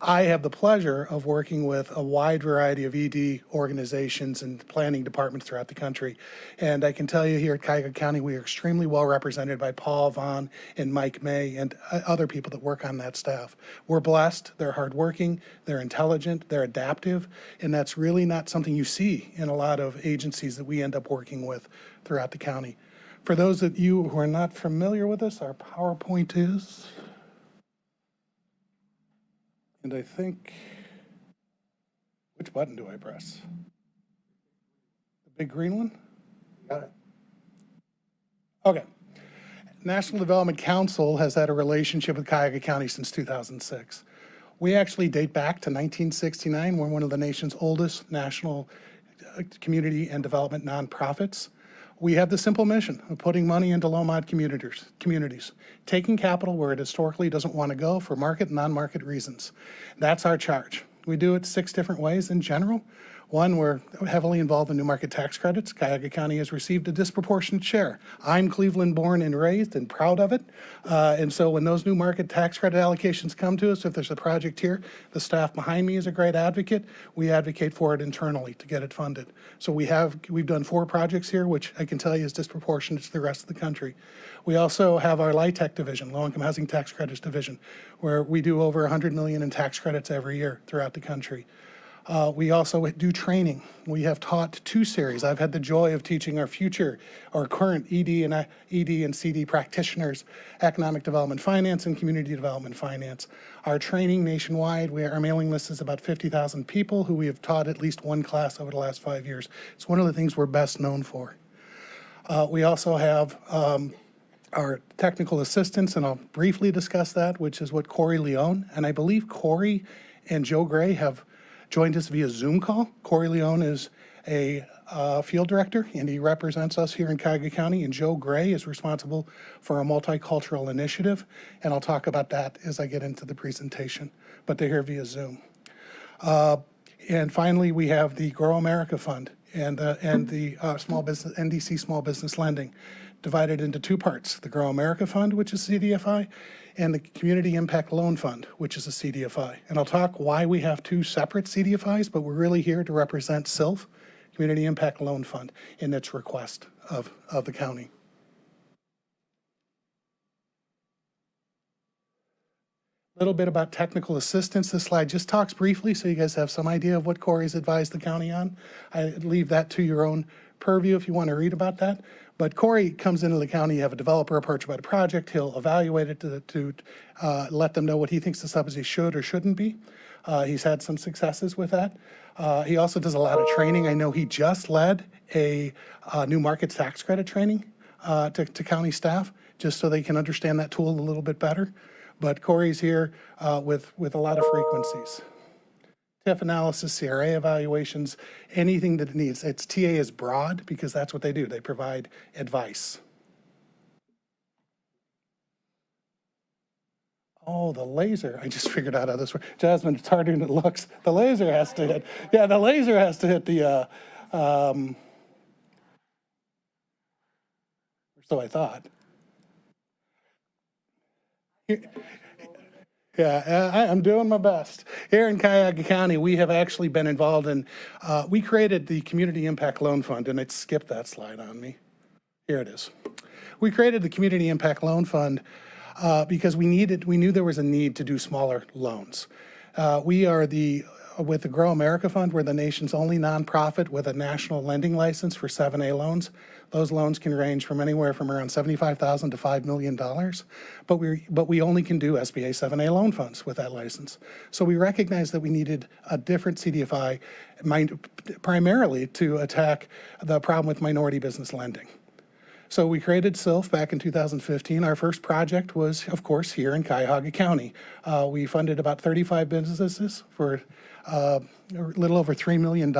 I have the pleasure of working with a wide variety of ED organizations and planning departments throughout the country. And I can tell you here at Cuyahoga County, we are extremely well represented by Paul Vaughn and Mike May and other people that work on that staff. We're blessed, they're hardworking, they're intelligent, they're adaptive, and that's really not something you see in a lot of agencies that we end up working with throughout the county. For those of you who are not familiar with this, our PowerPoint is, and I think, which button do I press? The big green one? Got it. Okay. National Development Council has had a relationship with Cuyahoga County since 2006. We actually date back to 1969. We're one of the nation's oldest national community and development nonprofits. We have the simple mission of putting money into low-mod communities, taking capital where it historically doesn't want to go for market and non-market reasons. That's our charge. We do it 6 different ways in general. One, we're heavily involved in new market tax credits. Cuyahoga County has received a disproportionate share. I'm Cleveland born and raised and proud of it. And so when those new market tax credit allocations come to us, if there's a project here, the staff behind me is a great advocate. We advocate for it internally to get it funded. So we've done 4 projects here, which I can tell you is disproportionate to the rest of the country. We also have our LIHTC division, Low Income Housing Tax Credits division, where we do over $100 million in tax credits every year throughout the country. We also do training. We have taught 2 series. I've had the joy of teaching our current ED and CD practitioners, economic development finance and community development finance. Our training nationwide, our mailing list is about 50,000 people who we have taught at least 1 class over the last 5 years. It's one of the things we're best known for. We also have our technical assistance, and I'll briefly discuss that, which is what Corey Leone, and I believe Corey and Joe Gray have joined us via Zoom call. Corey Leone is a field director, and he represents us here in Cuyahoga County, and Joe Gray is responsible for a multicultural initiative, and I'll talk about that as I get into the presentation, but they're here via Zoom. And finally, we have the Grow America Fund and the small business NDC Small Business Lending, divided into 2 parts: the Grow America Fund, which is CDFI, and the Community Impact Loan Fund, which is a CDFI. And I'll talk why we have 2 separate CDFIs, but we're really here to represent SILF, Community Impact Loan Fund, in its request of the county. A little bit about technical assistance. This slide just talks briefly so you guys have some idea of what Corey's advised the county on. I leave that to your own purview if you want to read about that. But Corey comes into the county, you have a developer approach about a project, he'll evaluate it to let them know what he thinks the subsidy should or shouldn't be. He's had some successes with that. He also does a lot of training. I know he just led a new market tax credit training to county staff, just so they can understand that tool a little bit better. But Corey's here with a lot of frequencies. TIF analysis, CRA evaluations, anything that it needs. Its TA is broad because that's what they do. They provide advice. Oh, the laser. I just figured out how this works. Jasmine, it's harder than it looks. The laser has to hit. Yeah, the laser has to hit the, so I thought. Yeah, I'm doing my best. Here in Cuyahoga County, we have actually been involved in, we created the Community Impact Loan Fund, and it skipped that slide on me. Here it is. We created the Community Impact Loan Fund because we knew there was a need to do smaller loans. We are with the Grow America Fund, we're the nation's only nonprofit with a national lending license for 7A loans. Those loans can range from anywhere from around $75,000 to $5 million, but we only can do SBA 7A loan funds with that license. So we recognized that we needed a different CDFI, primarily to attack the problem with minority business lending. So we created SILF back in 2015. Our first project was, of course, here in Cuyahoga County. We funded about 35 businesses for a little over $3 million.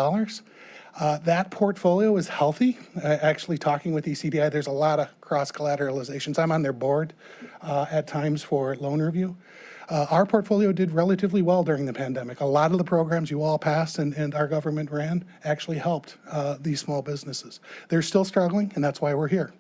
That portfolio is healthy. Actually, talking with ECDI, there's a lot of cross-collateralizations. I'm on their board at times for loan review. Our portfolio did relatively well during the pandemic. A lot of the programs you all passed and our government ran actually helped these small businesses. They're still struggling, and that's why we're here.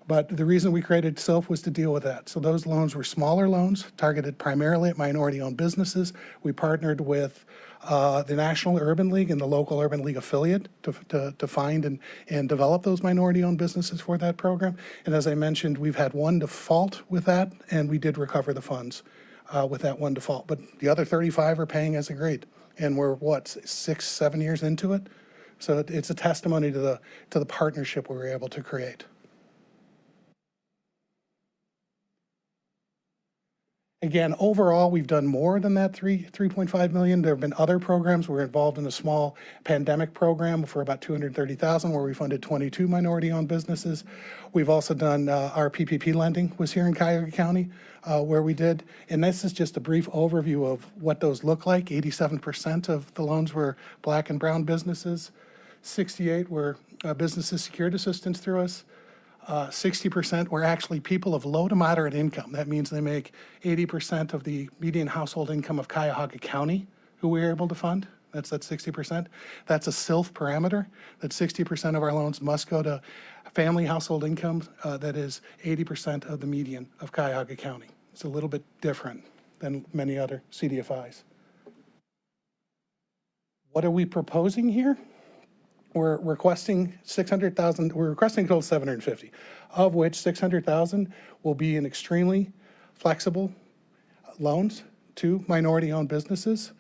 But the reason we created SILF was to deal with that. So those loans were smaller loans targeted primarily at minority-owned businesses. We partnered with the National Urban League and the local Urban League affiliate to find and develop those minority-owned businesses for that program. And as I mentioned, we've had 1 default with that, and we did recover the funds with that 1 default. But the other 35 are paying as agreed. And we're, 6, 7 years into it? So it's a testimony to the partnership we were able to create. Again, overall, we've done more than that 3.5 million. There have been other programs. We're involved in a small pandemic program for about 230,000 where we funded 22 minority-owned businesses. We've also done our PPP lending was here in Cuyahoga County where we did. And this is just a brief overview of what those look like. 87% of the loans were Black and brown businesses. 68 were businesses secured assistance through us. 60% were actually people of low to moderate income. That means they make 80% of the median household income of Cuyahoga County, who we were able to fund. That's 60%. That's a SILF parameter, that 60% of our loans must go to family household income that is 80% of the median of Cuyahoga County. It's a little bit different than many other CDFIs. What are we proposing here? We're requesting 600,000, we're requesting a total of 750, of which 600,000 will be in extremely flexible loans to minority-owned businesses.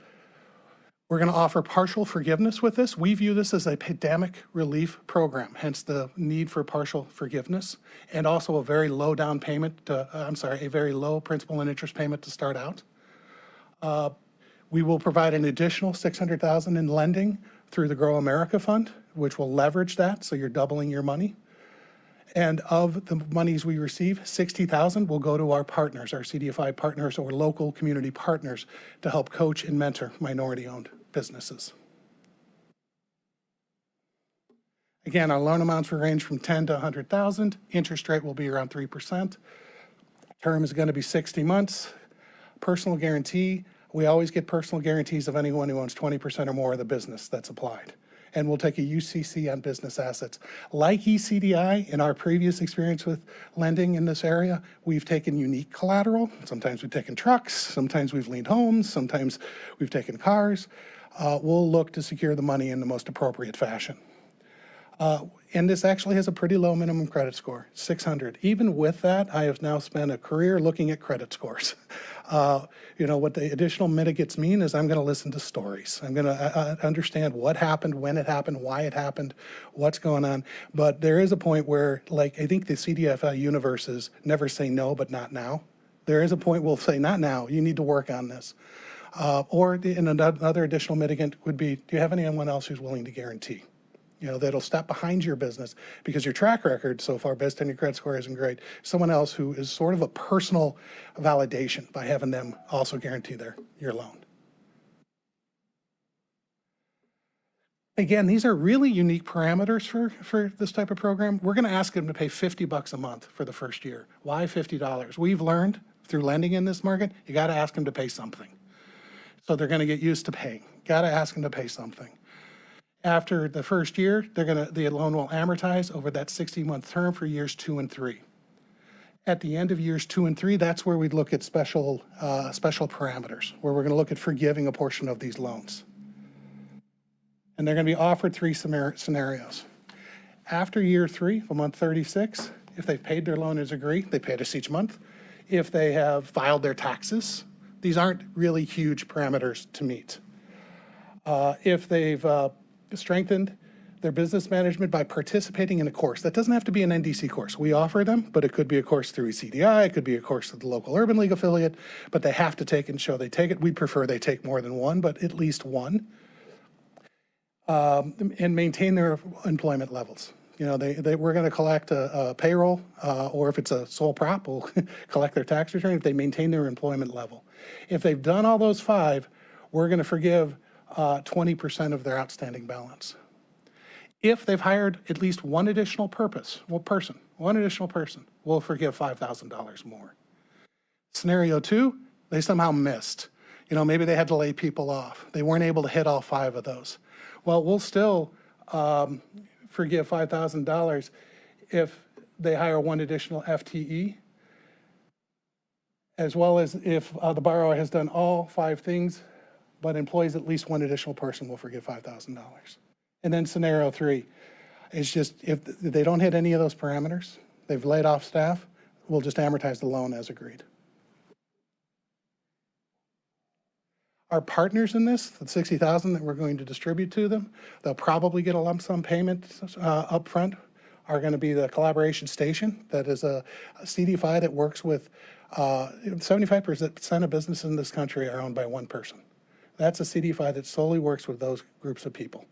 We're going to offer partial forgiveness with this. We view this as a pandemic relief program, hence the need for partial forgiveness, and also a very low down payment, a very low principal and interest payment to start out. We will provide an additional 600,000 in lending through the Grow America Fund, which will leverage that, so you're doubling your money. And of the monies we receive, 60,000 will go to our partners, our CDFI partners or local community partners, to help coach and mentor minority-owned businesses. Again, our loan amounts will range from 10 to 100,000. Interest rate will be around 3%. Term is going to be 60 months. Personal guarantee. We always get personal guarantees of anyone who owns 20% or more of the business that's applied. And we'll take a UCC on business assets. Like ECDI, in our previous experience with lending in this area, we've taken unique collateral. Sometimes we've taken trucks, sometimes we've leaned homes, sometimes we've taken cars. We'll look to secure the money in the most appropriate fashion. And this actually has a pretty low minimum credit score, 600. Even with that, I have now spent a career looking at credit scores. You know, what the additional mitigates mean is I'm going to listen to stories. I'm going to understand what happened, when it happened, why it happened, what's going on. But there is a point where, like, I think the CDFI universe is never say no, but not now. There is a point we'll say, not now, you need to work on this. Or another additional mitigant would be, do you have anyone else who's willing to guarantee? You know, that'll step behind your business because your track record so far based on your credit score isn't great. Someone else who is sort of a personal validation by having them also guarantee your loan. Again, these are really unique parameters for this type of program. We're going to ask them to pay $50 a month for the first year. Why $50? We've learned through lending in this market, you got to ask them to pay something. So they're going to get used to paying. Got to ask them to pay something. After the first year, the loan will amortize over that 60-month term for years 2 and 3. At the end of years 2 and 3, that's where we'd look at special parameters, where we're going to look at forgiving a portion of these loans. And they're going to be offered 3 scenarios. After year 3, for month 36, if they've paid their loan as agreed, they pay us each month. If they have filed their taxes, these aren't really huge parameters to meet. If they've strengthened their business management by participating in a course. That doesn't have to be an NDC course. We offer them, but it could be a course through ECDI, it could be a course with the local Urban League affiliate, but they have to take and show they take it. We'd prefer they take more than one, but at least one. And maintain their employment levels. You know, we're going to collect a payroll, or if it's a sole prop, we'll collect their tax return if they maintain their employment level. If they've done all those 5, we're going to forgive 20% of their outstanding balance. If they've hired at least one additional person, we'll forgive $5,000 more. Scenario 2, they somehow missed. You know, maybe they had to lay people off. They weren't able to hit all 5 of those. Well, we'll still forgive $5,000 if they hire one additional FTE, as well as if the borrower has done all 5 things but employs at least one additional person, will forgive $5,000. And then scenario 3 is just if they don't hit any of those parameters, they've laid off staff, we'll just amortize the loan as agreed. Our partners in this, the $60,000 that we're going to distribute to them, they'll probably get a lump sum payment up front, are going to be the Collaboration Station. That is a CDFI that works with 75% of businesses in this country are owned by one person. That's a CDFI that solely works with those groups of people.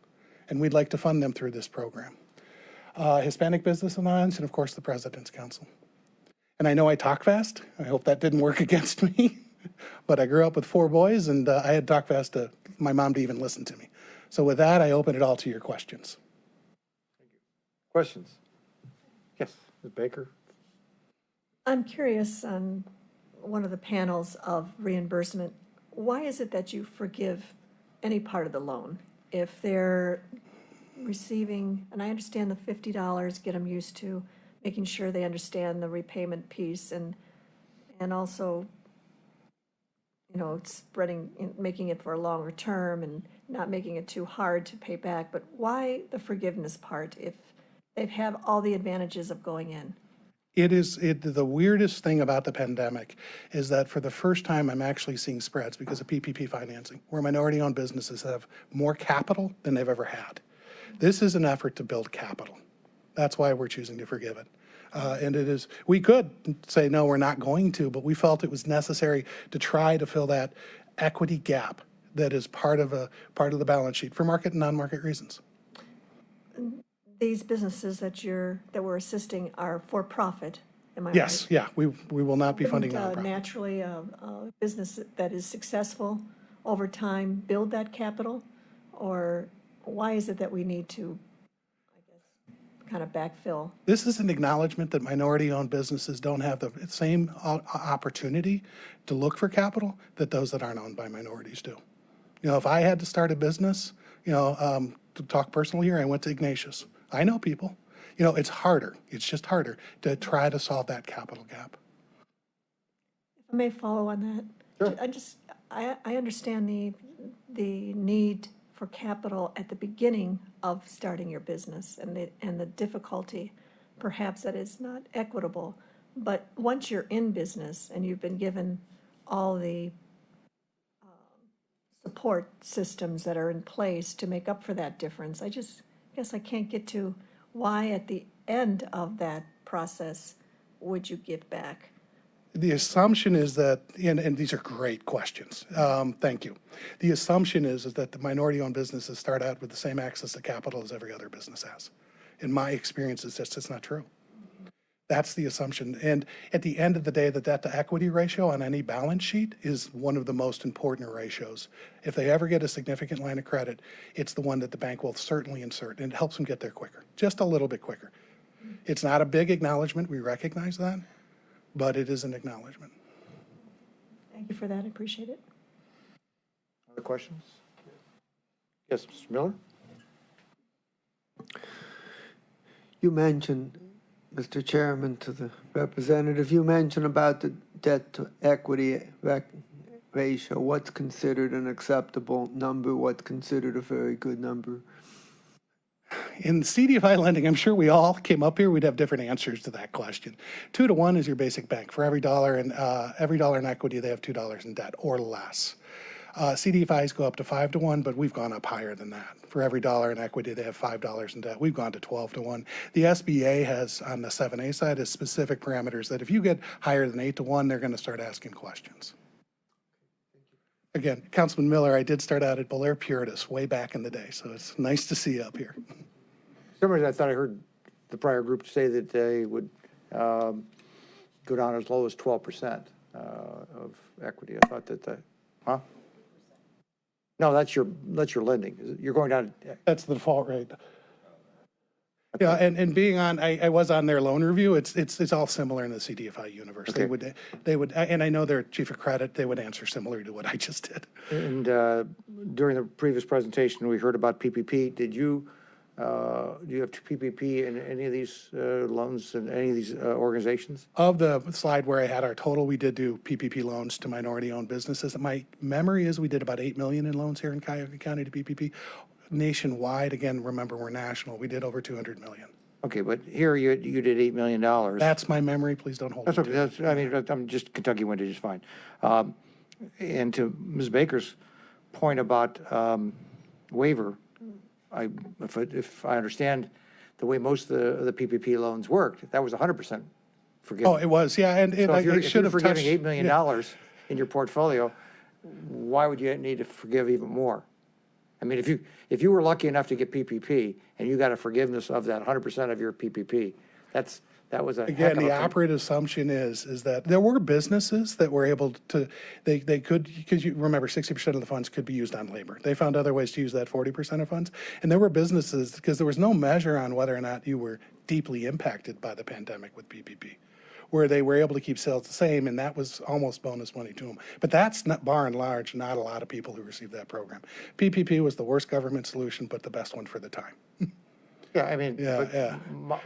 And we'd like to fund them through this program. Hispanic Business Alliance, and of course, the President's Council. And I know I talk fast. I hope that didn't work against me. But I grew up with 4 boys, and I had to talk fast to my mom to even listen to me. So with that, I open it all to your questions. Questions? Yes, Ms. Baker? I'm curious on one of the panels of reimbursement, why is it that you forgive any part of the loan? If they're receiving, and I understand the $50, get them used to making sure they understand the repayment piece and also, you know, spreading, making it for a longer term and not making it too hard to pay back. But why the forgiveness part if they have all the advantages of going in? The weirdest thing about the pandemic is that for the first time, I'm actually seeing spreads because of PPP financing, where minority-owned businesses have more capital than they've ever had. This is an effort to build capital. That's why we're choosing to forgive it. And it is, we could say, no, we're not going to, but we felt it was necessary to try to fill that equity gap that is part of the balance sheet for market and non-market reasons. These businesses that we're assisting are for profit, am I right? Yes, yeah, we will not be funding Wouldn't, nonprofit. naturally, a business that is successful over time build that capital? Or why is it that we need to, I guess, kind of backfill? This is an acknowledgement that minority-owned businesses don't have the same opportunity to look for capital that those that aren't owned by minorities do. You know, if I had to start a business, you know, to talk personally here, I went to Ignatius. I know people. You know, it's harder. It's just harder to try to solve that capital gap. If I may follow on that. Sure. I understand the need for capital at the beginning of starting your business and the difficulty, perhaps that is not equitable. But once you're in business and you've been given all the support systems that are in place to make up for that difference, I just guess I can't get to why at the end of that process would you give back? The assumption is that, and these are great questions. Thank you. The assumption is that the minority-owned businesses start out with the same access to capital as every other business has. In my experience, it's not true. That's the assumption. And at the end of the day, the debt-to-equity ratio on any balance sheet is one of the most important ratios. If they ever get a significant line of credit, it's the one that the bank will certainly insert, and it helps them get there quicker, just a little bit quicker. It's not a big acknowledgement. We recognize that, but it is an acknowledgement. Thank you for that. I appreciate it. Other questions? Yes, Mr. Miller? You mentioned, Mr. Chairman, to the representative, you mentioned about the debt to equity ratio. What's considered an acceptable number? What's considered a very good number? In CDFI lending, I'm sure we all came up here, we'd have different answers to that question. 2 to 1 is your basic bank. For every dollar in equity, they have $2 in debt or less. CDFIs go up to 5 to 1, but we've gone up higher than that. For every dollar in equity, they have $5 in debt. We've gone to 12 to 1. The SBA has, on the 7A side, has specific parameters that if you get higher than 8 to 1, they're going to start asking questions. Again, Councilman Miller, I did start out at Belair Puritas way back in the day, so it's nice to see you up here. Somebody, I thought I heard the prior group say that they would go down as low as 12% of equity. I thought that, huh? No, that's your lending. You're going down. That's the default rate. Yeah, and being on, I was on their loan review. It's all similar in the CDFI universe. Okay. They would, and I know their chief of credit. They would answer similar to what I just did. And during the previous presentation, we heard about PPP. Do you have PPP in any of these loans in any of these organizations? Of the slide where I had our total, we did do PPP loans to minority-owned businesses. My memory is we did about $8 million in loans here in Cuyahoga County to PPP. Nationwide, again, remember we're national. We did over $200 million. Okay, but here you did $8 million. That's my memory. Please don't hold That's me okay. to it. I mean, I'm just Kentucky windage is fine. And to Ms. Baker's point about waiver, if I understand the way most of the PPP loans worked, that was 100% forgiven. Oh, it was, yeah, and So I if you're should have forgiving touched. $8 million in your portfolio, why would you need to forgive even more? I mean, if you were lucky enough to get PPP and you got a forgiveness of that 100% of your PPP, that was a heck Again, of the a thing. operative assumption is that there were businesses that were able to, they could, because you remember 60% of the funds could be used on labor. They found other ways to use that 40% of funds. And there were businesses, because there was no measure on whether or not you were deeply impacted by the pandemic with PPP, where they were able to keep sales the same, and that was almost bonus money to them. But that's not, by and large, not a lot of people who received that program. PPP was the worst government solution, but the best one for the time. Yeah, I mean, Yeah, but yeah.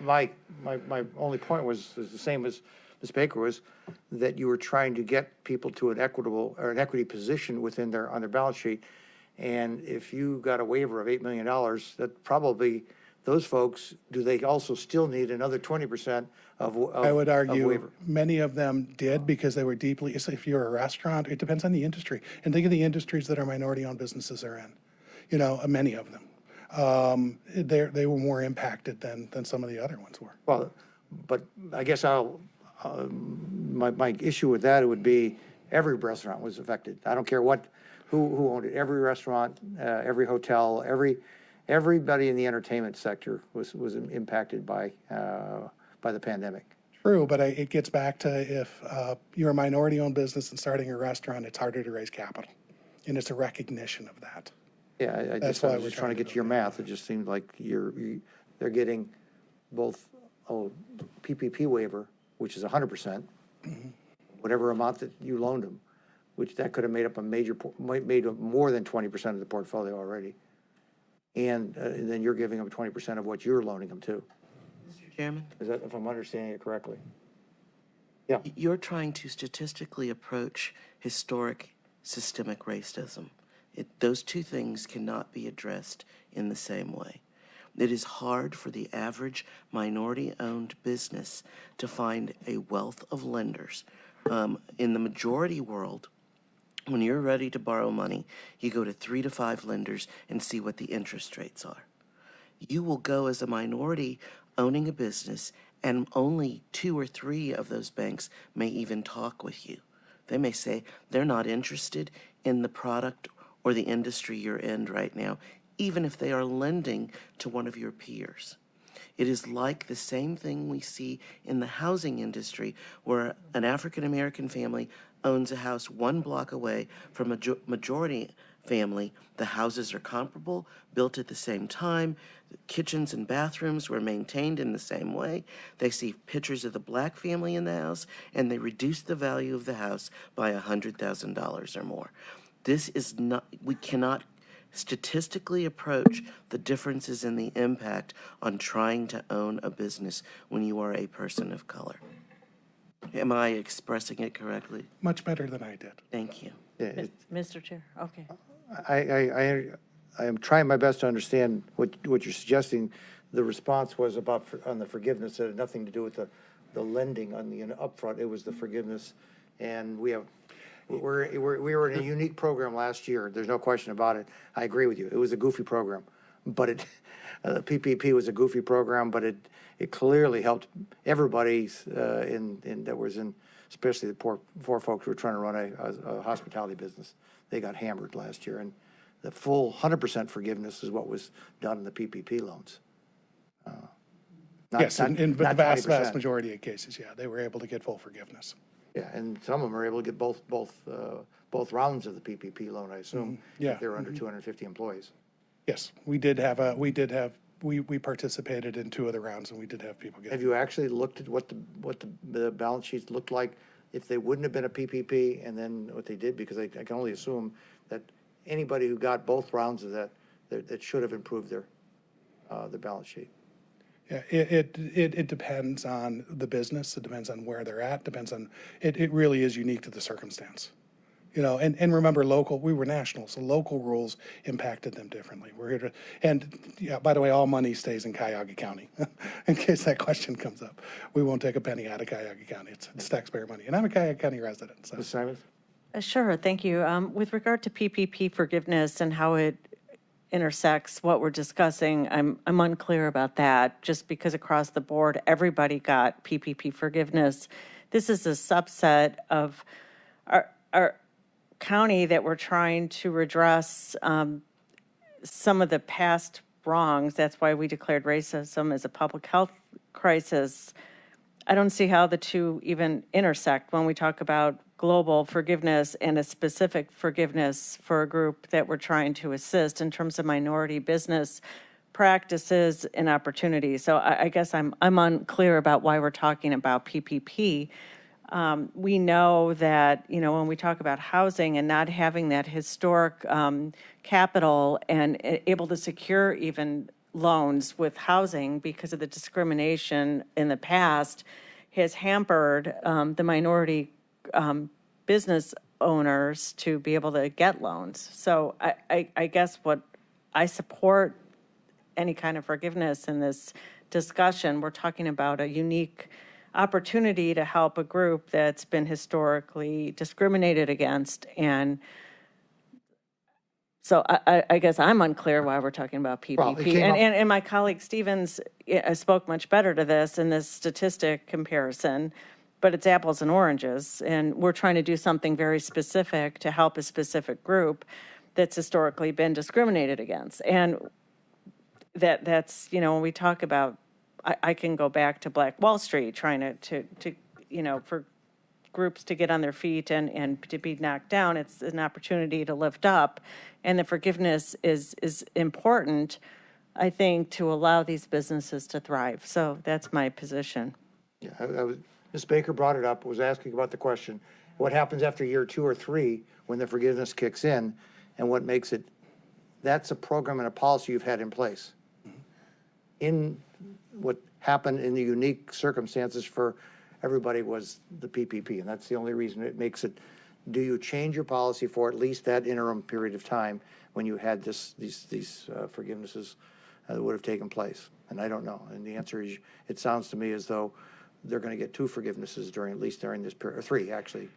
my only point was the same as Ms. Baker was, that you were trying to get people to an equitable or an equity position within on their balance sheet. And if you got a waiver of $8 million, that probably, those folks, do they also still need another 20% of I would argue waiver? many of them did because they were deeply, so if you're a restaurant, it depends on the industry. And think of the industries that our minority-owned businesses are in, many of them. They were more impacted than some of the other ones were. Well, but I guess my issue with that would be every restaurant was affected. I don't care who owned it. Every restaurant, every hotel, everybody in the entertainment sector was impacted by the pandemic. True, but it gets back to if you're a minority-owned business and starting a restaurant, it's harder to raise capital. And it's a recognition of that. Yeah, I That's was why we're just trying to trying to get to do your that. math. It just seemed like they're getting both PPP waiver, which is 100%, whatever amount that you loaned them, which that could have made up made up more than 20% of the portfolio already. And then you're giving them 20% of what you're loaning them to. Mr. Chairman? Is that, if I'm understanding it correctly? Yeah. You're trying to statistically approach historic systemic racism. Those two things cannot be addressed in the same way. It is hard for the average minority-owned business to find a wealth of lenders. In the majority world, when you're ready to borrow money, you go to 3 to 5 lenders and see what the interest rates are. You will go as a minority owning a business, and only 2 or 3 of those banks may even talk with you. They may say they're not interested in the product or the industry you're in right now, even if they are lending to one of your peers. It is like the same thing we see in the housing industry, where an African-American family owns a house 1 block away from a majority family. The houses are comparable, built at the same time. The kitchens and bathrooms were maintained in the same way. They see pictures of the black family in the house, and they reduce the value of the house by $100,000 or more. This is not, we cannot statistically approach the differences in the impact on trying to own a business when you are a person of color. Am I expressing it correctly? Much better than I did. Thank you. Yeah, Mr. Chair, okay. I am trying my best to understand what you're suggesting. The response was about on the forgiveness. It had nothing to do with the lending on the upfront. It was the forgiveness, and we were in a unique program last year. There's no question about it. I agree with you. It was a goofy program, but PPP was a goofy program, but it clearly helped everybody that was in, especially the poor folks who were trying to run a hospitality business. They got hammered last year, and the full 100% forgiveness is what was done in the PPP loans. Yes, but the not vast 20%. majority of cases, yeah, they were able to get full forgiveness. Yeah, and some of them are able to get both rounds of the PPP loan, I assume, Yeah. if they're under 250 employees. Yes, we participated in 2 of the rounds, and we did have people get. Have you actually looked at what the balance sheets looked like if they wouldn't have been a PPP, and then what they did? Because I can only assume that anybody who got both rounds of that should have improved their balance sheet. Yeah, it depends on the business. It depends on where they're at. Depends on it really is unique to the circumstance. And remember, we were national, so local rules impacted them differently. We're here to, and yeah, by the way, all money stays in Cuyahoga County, in case that question comes up. We won't take a penny out of Cuyahoga County. It's taxpayer money, and I'm a Cuyahoga County resident. So. Ms. Simons? Sure, thank you. With regard to PPP forgiveness and how it intersects what we're discussing. I'm unclear about that, just because across the board, everybody got PPP forgiveness. This is a subset of our county that we're trying to redress some of the past wrongs. That's why we declared racism as a public health crisis. I don't see how the two even intersect when we talk about global forgiveness and a specific forgiveness for a group that we're trying to assist in terms of minority business practices and opportunities. So I guess I'm unclear about why we're talking about PPP. We know that, when we talk about housing and not having that historic capital and able to secure even loans with housing because of the discrimination in the past has hampered the minority business owners to be able to get loans. So I guess what I support any kind of forgiveness in this discussion. We're talking about a unique opportunity to help a group that's been historically discriminated against. And so I guess I'm unclear why we're talking about PPP. Well, it came up- And my colleague Stevens spoke much better to this in this statistic comparison, but it's apples and oranges. And we're trying to do something very specific to help a specific group that's historically been discriminated against. And that's, when we talk about, I can go back to Black Wall Street trying to for groups to get on their feet and to be knocked down. It's an opportunity to lift up. And the forgiveness is important, I think, to allow these businesses to thrive. So that's my position. Yeah, Ms. Baker brought it up, was asking about the question, what happens after year 2 or 3 when the forgiveness kicks in, and what makes it, that's a program and a policy you've had in place. In what happened in the unique circumstances for everybody was the PPP, and that's the only reason it makes it. Do you change your policy for at least that interim period of time when you had these forgivenesses that would have taken place? And I don't know. And the answer is, it sounds to me as though they're going to get 2 forgivenesses at least during this period, or 3 actually.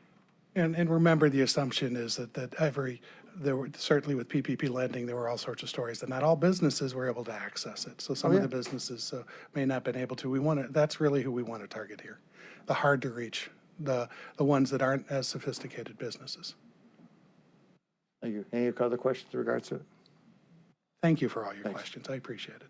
And remember, the assumption is that there were, certainly with PPP lending, there were all sorts of stories that not all businesses were able to access it. So some of the businesses may not have been able to. That's really who we want to target here. The hard to reach, the ones that aren't as sophisticated businesses. Thank you. Any other questions in regards to it? Thank you for all your questions. I appreciate it.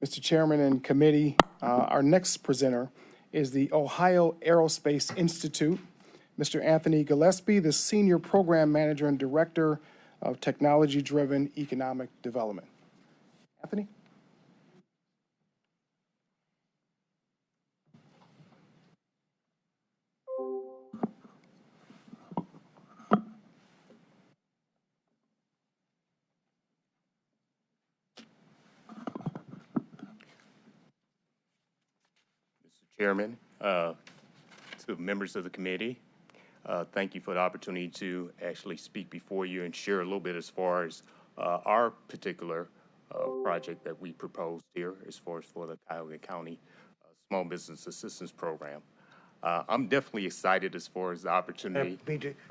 Mr. Chairman and committee, our next presenter is the Ohio Aerospace Institute. Mr. Anthony Gillespie, the Senior Program Manager and Director of Technology-Driven Economic Development. Anthony? Chairman, to members of the committee, thank you for the opportunity to actually speak before you and share a little bit as far as our particular project that we proposed here as far as for the Cuyahoga County Small Business Assistance Program. I'm definitely excited as far as the opportunity.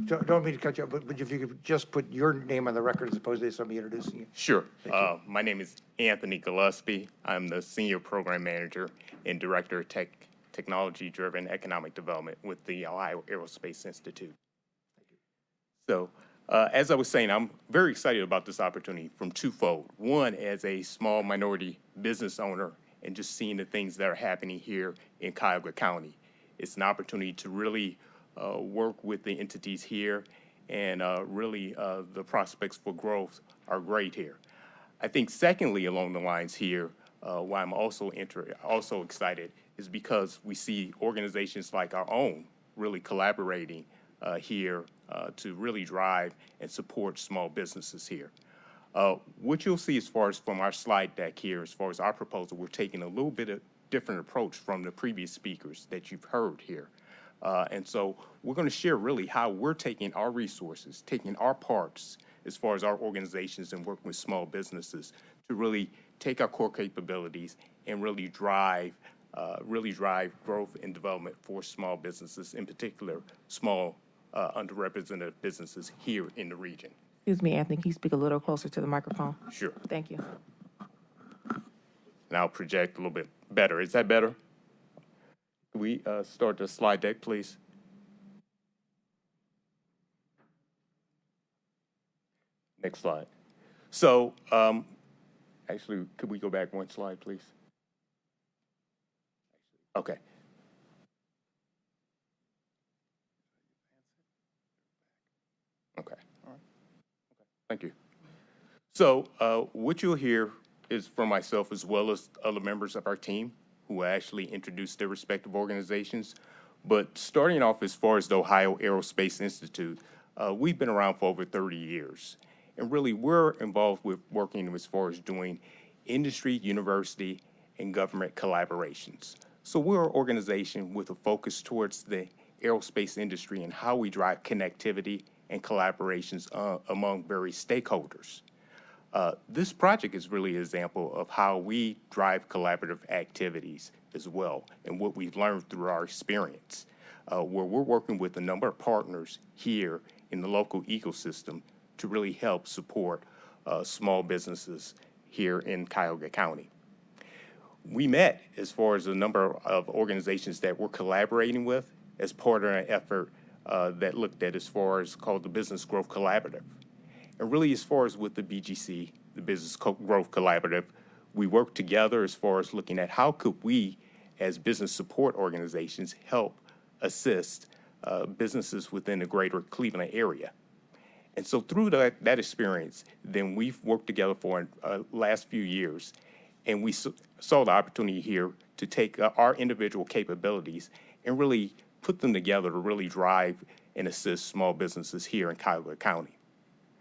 Don't mean to cut you off, but if you could just put your name on the record as opposed to somebody introducing you. Sure. My name is Anthony Gillespie. I'm the Senior Program Manager and Director of Technology-Driven Economic Development with the Ohio Aerospace Institute. So, as I was saying, I'm very excited about this opportunity from twofold. One, as a small minority business owner and just seeing the things that are happening here in Cuyahoga County. It's an opportunity to really work with the entities here, and really the prospects for growth are great here. I think secondly, along the lines here, why I'm also excited is because we see organizations like our own really collaborating here to really drive and support small businesses here. What you'll see as far as from our slide deck here, as far as our proposal, we're taking a little bit of different approach from the previous speakers that you've heard here. And so we're going to share really how we're taking our resources, taking our parts as far as our organizations and working with small businesses to really take our core capabilities and really drive really drive growth and development for small businesses, in particular, small underrepresented businesses here in the region. Excuse me, Anthony, can you speak a little closer to the microphone? Sure. Thank you. And I'll project a little bit better. Is that better? Can we start the slide deck, please? Next slide. So, actually, could we go back one slide, please? Okay. Okay. All right. Okay. Thank you. So, what you'll hear is from myself as well as other members of our team who actually introduce their respective organizations. But starting off as far as the Ohio Aerospace Institute, we've been around for over 30 years. And really, we're involved with working as far as doing industry, university, and government collaborations. So we're an organization with a focus towards the aerospace industry and how we drive connectivity and collaborations among various stakeholders. This project is really an example of how we drive collaborative activities as well, and what we've learned through our experience, where we're working with a number of partners here in the local ecosystem to really help support small businesses here in Cuyahoga County. We met as far as a number of organizations that we're collaborating with as part of an effort that looked at as far as called the Business Growth Collaborative. And really, as far as with the BGC, the Business Growth Collaborative, we worked together as far as looking at how could we, as business support organizations, help assist businesses within the greater Cleveland area. And so through that experience, then we've worked together for last few years, and we saw the opportunity here to take our individual capabilities and really put them together to really drive and assist small businesses here in Cuyahoga County.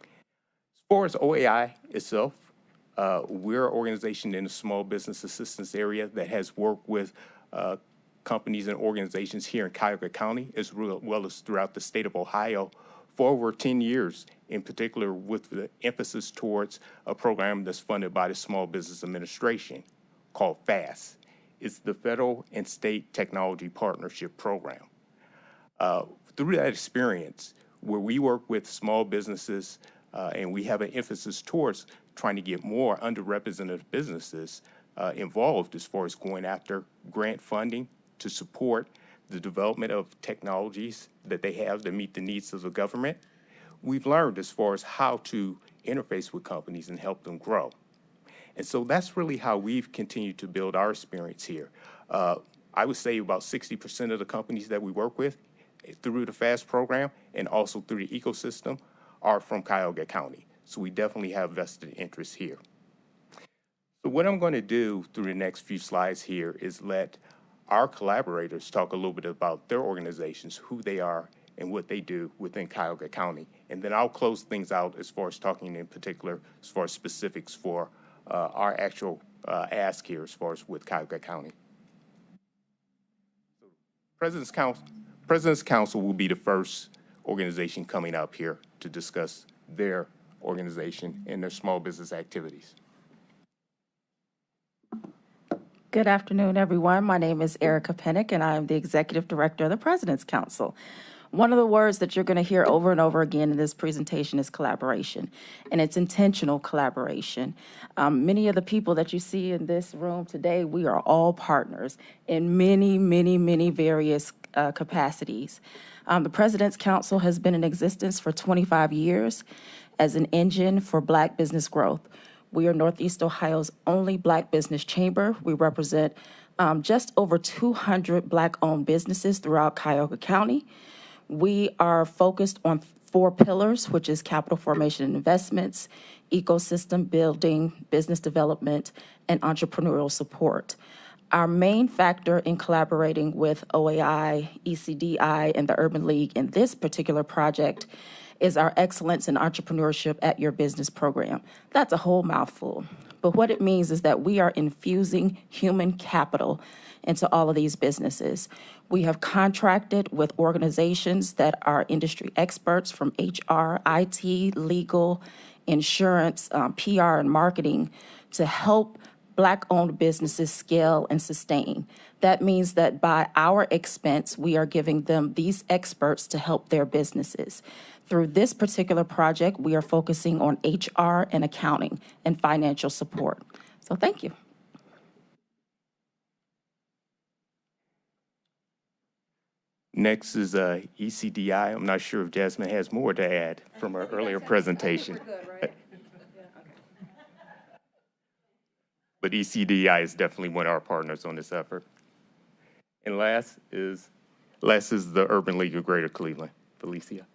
As far as OAI itself, we're an organization in the small business assistance area that has worked with companies and organizations here in Cuyahoga County, as well as throughout the state of Ohio, for over 10 years, in particular with the emphasis towards a program that's funded by the Small Business Administration called FAST. It's the Federal and State Technology Partnership Program. Through that experience, where we work with small businesses and we have an emphasis towards trying to get more underrepresented businesses involved as far as going after grant funding to support the development of technologies that they have to meet the needs of the government, we've learned as far as how to interface with companies and help them grow. And so that's really how we've continued to build our experience here. I would say about 60% of the companies that we work with through the FAST program and also through the ecosystem are from Cuyahoga County. So we definitely have vested interests here. So what I'm going to do through the next few slides here is let our collaborators talk a little bit about their organizations, who they are, and what they do within Cuyahoga County. And then I'll close things out as far as talking in particular, as far as specifics for our actual ask here as far as with Cuyahoga County. So President's Council will be the first organization coming up here to discuss their organization and their small business activities. Good afternoon, everyone. My name is Erica Pennick, and I am the Executive Director of the President's Council. One of the words that you're going to hear over and over again in this presentation is collaboration, and it's intentional collaboration. Many of the people that you see in this room today, we are all partners in many various capacities. The President's Council has been in existence for 25 years as an engine for Black business growth. We are Northeast Ohio's only Black business chamber. We represent just over 200 Black-owned businesses throughout Cuyahoga County. We are focused on 4 pillars, which is capital formation and investments, ecosystem building, business development, and entrepreneurial support. Our main factor in collaborating with OAI, ECDI, and the Urban League in this particular project is our Excellence in Entrepreneurship at Your Business program. That's a whole mouthful. But what it means is that we are infusing human capital into all of these businesses. We have contracted with organizations that are industry experts from HR, IT, legal, insurance, PR, and marketing to help Black-owned businesses scale and sustain. That means that by our expense, we are giving them these experts to help their businesses. Through this particular project, we are focusing on HR and accounting and financial support. So thank you. Next is ECDI. I'm not sure if Jasmine has more to add from her earlier presentation. But ECDI is definitely one of our partners on this effort. And last is the Urban League of Greater Cleveland. Felicia.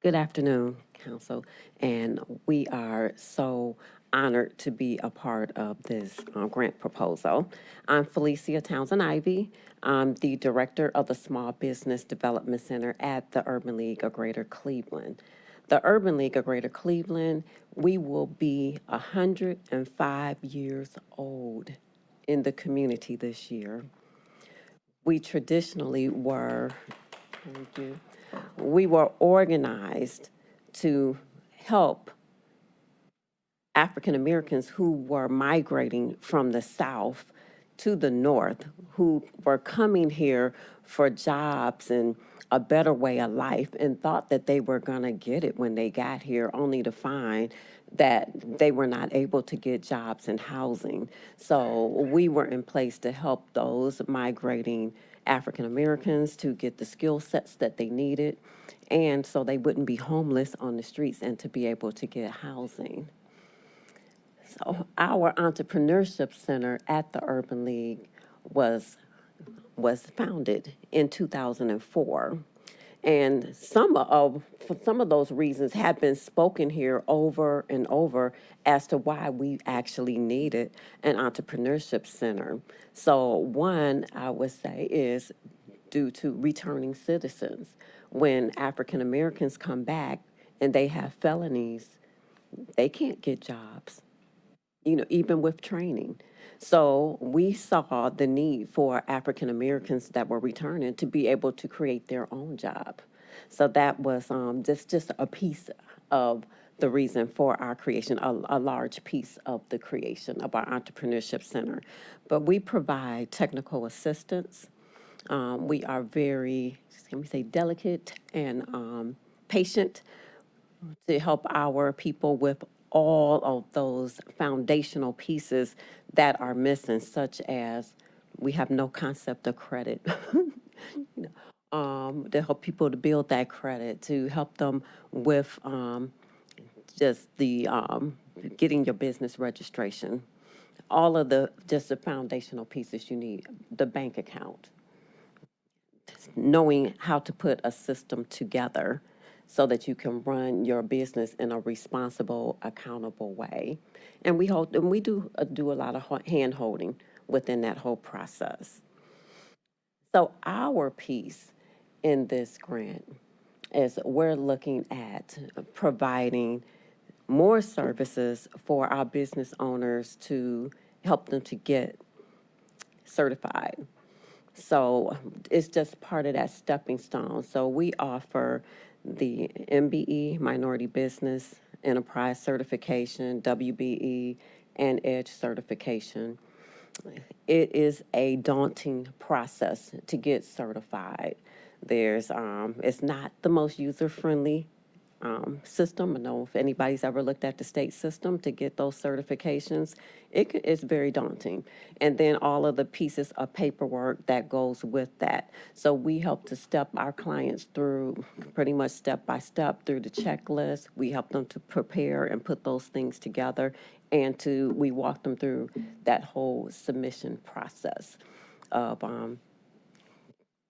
Good afternoon, Council, and we are so honored to be a part of this grant proposal. I'm Felicia Townsend-Ivy. I'm the Director of the Small Business Development Center at the Urban League of Greater Cleveland. The Urban League of Greater Cleveland, we will be 105 years old in the community this year. We traditionally were, we were organized to help African Americans who were migrating from the South to the North, who were coming here for jobs and a better way of life and thought that they were going to get it when they got here, only to find that they were not able to get jobs and housing. So we were in place to help those migrating African Americans to get the skill sets that they needed, and so they wouldn't be homeless on the streets and to be able to get housing. So our entrepreneurship center at the Urban League was founded in 2004. And some of those reasons have been spoken here over and over as to why we actually needed an entrepreneurship center. So one, I would say, is due to returning citizens. When African Americans come back and they have felonies, they can't get jobs, even with training. So we saw the need for African Americans that were returning to be able to create their own job. So that was just a piece of the reason for our creation, a large piece of the creation of our entrepreneurship center. But we provide technical assistance. We are very, delicate and patient to help our people with all of those foundational pieces that are missing, such as we have no concept of credit. To help people to build that credit, to help them with just the getting your business registration, all of the foundational pieces you need, the bank account, knowing how to put a system together so that you can run your business in a responsible, accountable way. And we do a lot of hand holding within that whole process. So our piece in this grant is we're looking at providing more services for our business owners to help them to get certified. So it's just part of that stepping stone. So we offer the MBE, Minority Business Enterprise Certification, WBE, and EDGE certification. It is a daunting process to get certified. It's not the most user-friendly system. I don't know if anybody's ever looked at the state system to get those certifications. It's very daunting. And then all of the pieces of paperwork that goes with that. So we help to step our clients through pretty much step by step through the checklist. We help them to prepare and put those things together, and we walk them through that whole submission process of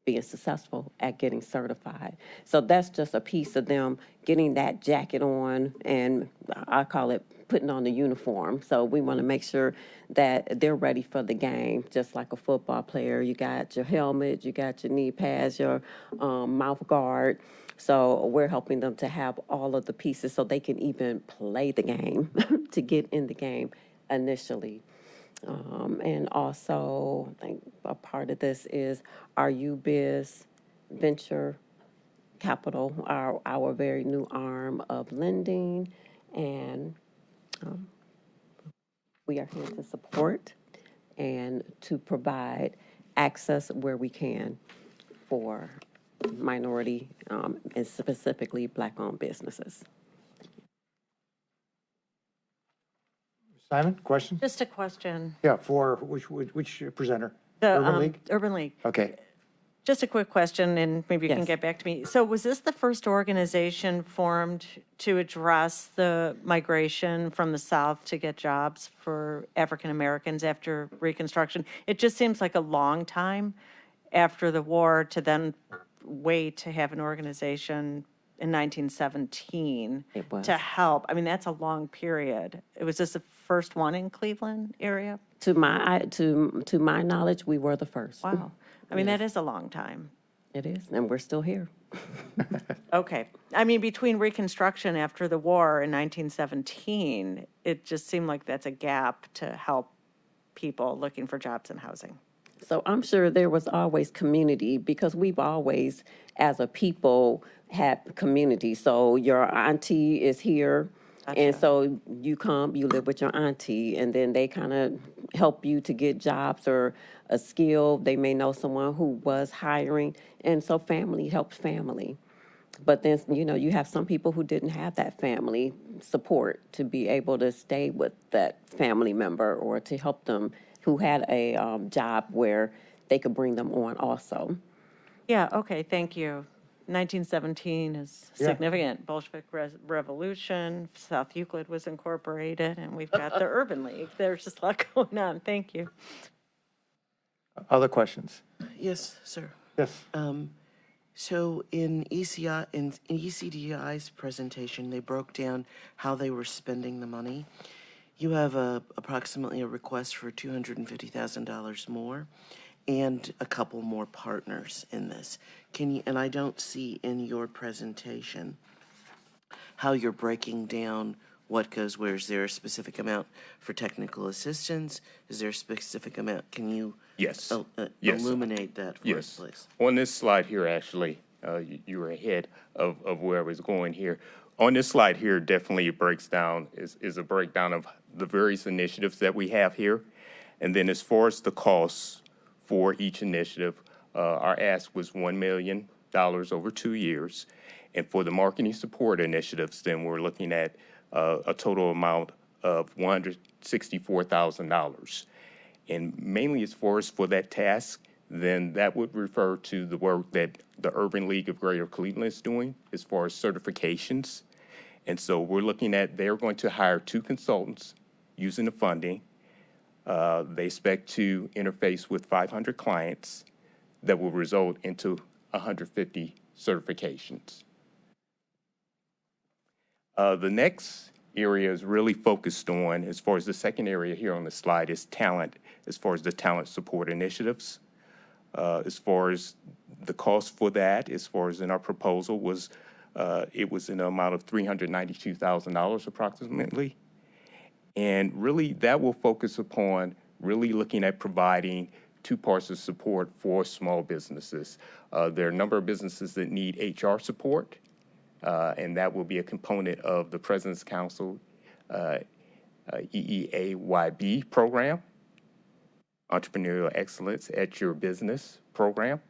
being successful at getting certified. So that's just a piece of them getting that jacket on, and I call it putting on the uniform. So we want to make sure that they're ready for the game, just like a football player. You got your helmet, you got your knee pads, your mouth guard. So we're helping them to have all of the pieces so they can even play the game, to get in the game initially. And also, I think a part of this is our UBiz venture Capital, our very new arm of lending, and we are here to support and to provide access where we can for minority and specifically Black-owned businesses. Simon, question? Just a question. Yeah, for which presenter? The Urban League? Urban League. Okay. Just a quick question, and maybe you can Yes. get back to me. So was this the first organization formed to address the migration from the South to get jobs for African Americans after Reconstruction? It just seems like a long time after the war to then wait to have an organization in 1917 It was. to help. I mean, that's a long period. Was this the first one in Cleveland area? To my knowledge, we were the first. Wow. I mean, that is a long time. It is, and we're still here. Okay. I mean, between Reconstruction after the war in 1917, it just seemed like that's a gap to help people looking for jobs and housing. So I'm sure there was always community because we've always, as a people, had community. So your auntie is here, and so you come, you live with your auntie, and then they kind of help you to get jobs or a skill. They may know someone who was hiring, and so family helps family. But then, you have some people who didn't have that family support to be able to stay with that family member or to help them who had a job where they could bring them on also. Yeah, okay, thank you. 1917 is Yeah. significant. Bolshevik Revolution, South Euclid was incorporated, and we've got the Urban League. There's just a lot going on. Thank you. Other questions? Yes, sir. Yes. So in ECDI's presentation, they broke down how they were spending the money. You have approximately a request for $250,000 more and a couple more partners in this. And I don't see in your presentation how you're breaking down what goes where. Is there a specific amount for technical assistance? Is there a specific amount? Can you Yes. yes, illuminate that for us, Yes. please? On this slide here, actually, you were ahead of where I was going here. On this slide here, definitely it breaks down, is a breakdown of the various initiatives that we have here. And then as far as the costs for each initiative, our ask was $1 million over 2 years. And for the marketing support initiatives, then we're looking at a total amount of $164,000. And mainly as far as for that task, then that would refer to the work that the Urban League of Greater Cleveland is doing as far as certifications. And so we're looking at, they're going to hire 2 consultants using the funding. They expect to interface with 500 clients that will result into 150 certifications. The next area is really focused on, as far as the second area here on the slide, is talent, as far as the talent support initiatives. As far as the cost for that, as far as in our proposal, was it was in the amount of $392,000 approximately. And really that will focus upon really looking at providing 2 parts of support for small businesses. There are a number of businesses that need HR support, and that will be a component of the President's Council EEAYB program, Entrepreneurial Excellence at Your Business program,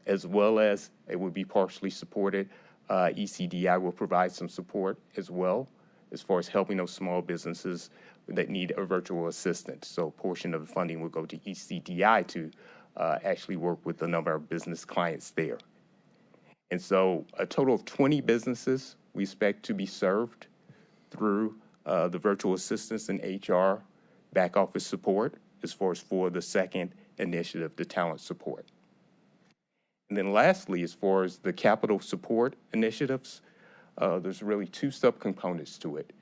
as well as it will be partially supported. ECDI will provide some support as well as far as helping those small businesses that need a virtual assistant. So a portion of the funding will go to ECDI to actually work with a number of business clients there. And so a total of 20 businesses we expect to be served through the virtual assistance and HR back office support as far as for the second initiative, the talent support. And then lastly, as far as the capital support initiatives, there's really 2 subcomponents to it.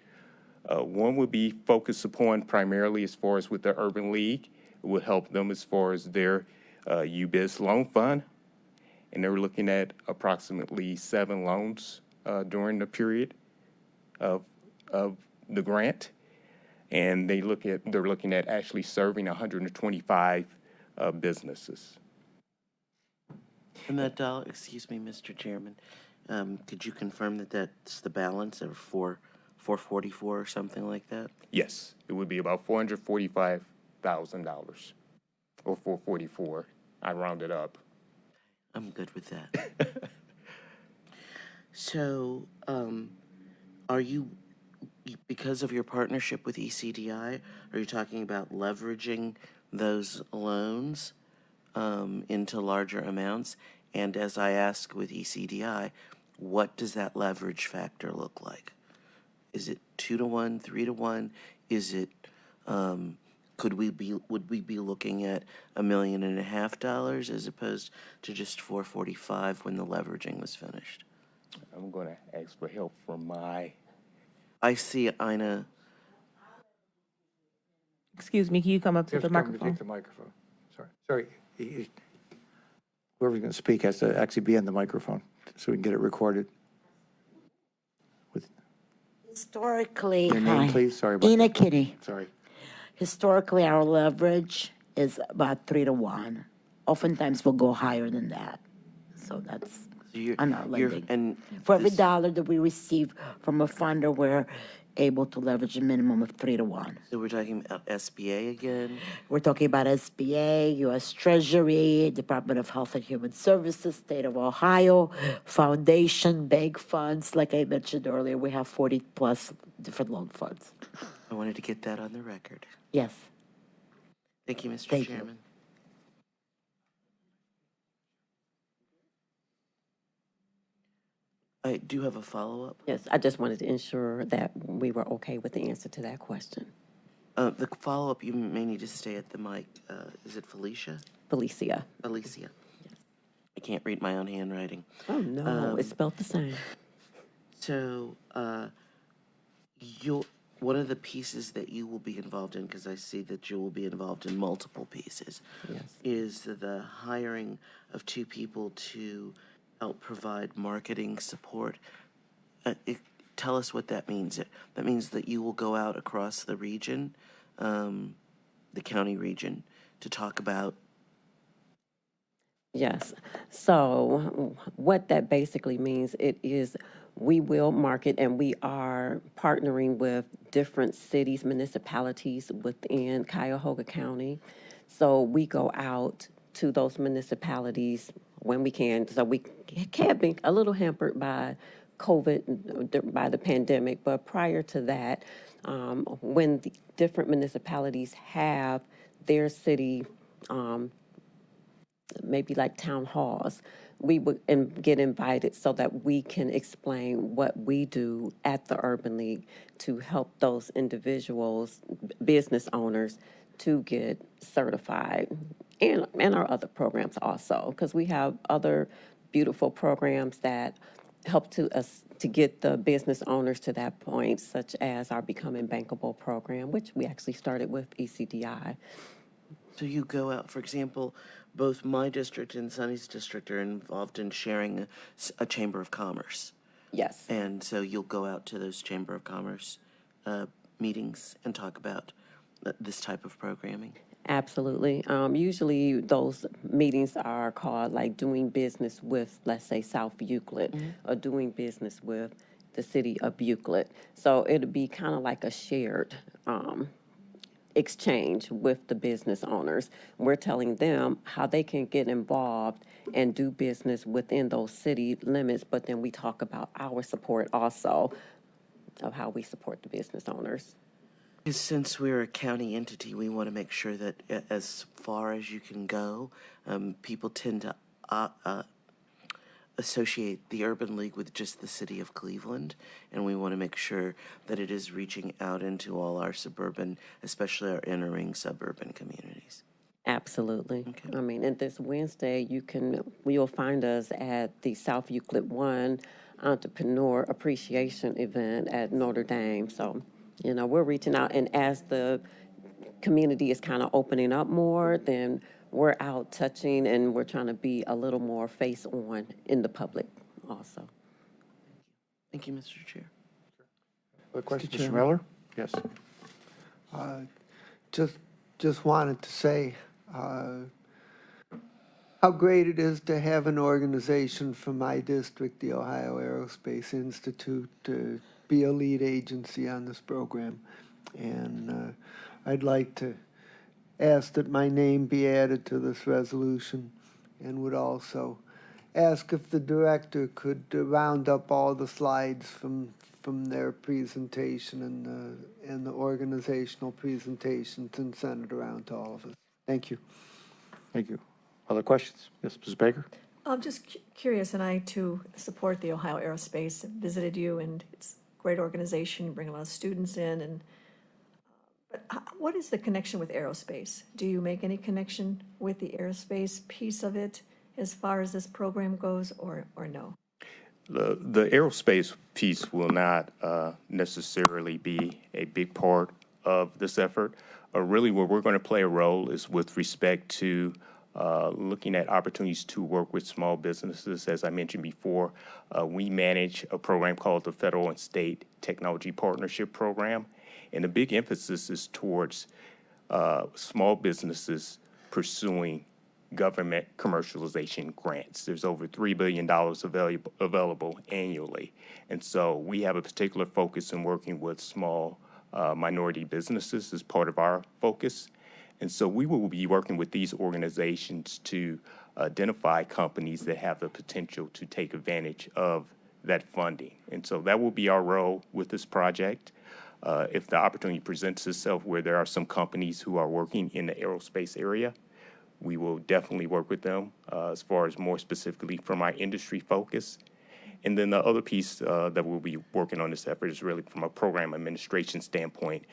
One would be focused upon primarily as far as with the Urban League. It would help them as far as their UBIZ loan fund. And they're looking at approximately 7 loans during the period of the grant. And they're looking at actually serving 125 businesses. And that dollar, excuse me, Mr. Chairman, Could you confirm that that's the balance of 444 or something like that? Yes, it would be about $445,000 or 444. I rounded up. I'm good with that. So, are you, because of your partnership with ECDI, are you talking about leveraging those loans into larger amounts? And as I ask with ECDI, what does that leverage factor look like? Is it 2 to 1, 3 to 1? Is it, would we be looking at $1.5 million as opposed to just 445 when the leveraging was finished? I'm going to ask for help from I see Ina. Excuse me, can you come up to You the have to come to microphone? take the microphone. Sorry. Whoever's going to speak has to actually be on the microphone so we can get it recorded. Historically, Your name, hi. please. Sorry about Ina that. Kitty. Sorry. Historically, our leverage is about 3 to 1. Oftentimes, we'll go higher than that. So that's on our lending. And for every dollar that we receive from a funder, we're able to leverage a minimum of 3 to 1. So we're talking about SBA again? We're talking about SBA, U.S. Treasury, Department of Health and Human Services, State of Ohio, Foundation, bank funds. Like I mentioned earlier, we have 40 plus different loan funds. I wanted to get that on the record. Yes. Thank you, Mr. Thank you. Chairman. I do have a follow-up. Yes, I just wanted to ensure that we were okay with the answer to that question. The follow-up, you may need to stay at the mic. Is it Felicia? Felicia. Alicia. I can't read my own handwriting. Oh, no, it's spelled the same. So, one of the pieces that you will be involved in, because I see that you will be involved in multiple pieces, is the hiring of 2 people to help provide marketing support. Tell us what that means. That means that you will go out across the region, the county region, to talk about. Yes. So what that basically means, it is we will market, and we are partnering with different cities, municipalities within Cuyahoga County. So we go out to those municipalities when we can. So we can be a little hampered by COVID, by the pandemic, but prior to that, when the different municipalities have their city, maybe like town halls, we would get invited so that we can explain what we do at the Urban League to help those individuals, business owners, to get certified, and our other programs also, because we have other beautiful programs that help to get the business owners to that point, such as our Becoming Bankable program, which we actually started with ECDI. So you go out, for example, both my district and Sunny's district are involved in sharing a Chamber of Commerce. Yes. And so you'll go out to those Chamber of Commerce meetings and talk about this type of programming. Absolutely. Usually those meetings are called like doing business with, let's say, South Euclid, or doing business with the city of Euclid. So it'll be kind of like a shared exchange with the business owners. We're telling them how they can get involved and do business within those city limits, but then we talk about our support also of how we support the business owners. Since we're a county entity, we want to make sure that as far as you can go, people tend to associate the Urban League with just the city of Cleveland, and we want to make sure that it is reaching out into all our suburban, especially our inner-ring suburban communities. Absolutely. Okay. I mean, and this Wednesday, you'll find us at the South Euclid 1 Entrepreneur Appreciation event at Notre Dame. So, we're reaching out, and as the community is kind of opening up more, then we're out touching, and we're trying to be a little more face-on in the public also. Thank you, Mr. Chair. Other questions, Mr. Miller? Yes. Just wanted to say, how great it is to have an organization from my district, the Ohio Aerospace Institute, to be a lead agency on this program. And I'd like to ask that my name be added to this resolution, and would also ask if the director could round up all the slides from their presentation and the organizational presentations and send it around to all of us. Thank you. Thank you. Other questions? Yes, Ms. Baker? I'm just curious, and I too support the Ohio Aerospace. I visited you, and it's a great organization. You bring a lot of students in, and but what is the connection with aerospace? Do you make any connection with the aerospace piece of it as far as this program goes, or no? The aerospace piece will not necessarily be a big part of this effort. Really, where we're going to play a role is with respect to looking at opportunities to work with small businesses. As I mentioned before, we manage a program called the Federal and State Technology Partnership Program, and the big emphasis is towards small businesses pursuing government commercialization grants. There's over $3 billion available annually. And so we have a particular focus in working with small minority businesses as part of our focus. And so we will be working with these organizations to identify companies that have the potential to take advantage of that funding. And so that will be our role with this project. If the opportunity presents itself where there are some companies who are working in the aerospace area, we will definitely work with them as far as more specifically from our industry focus. And then the other piece that we'll be working on this effort is really from a program administration standpoint.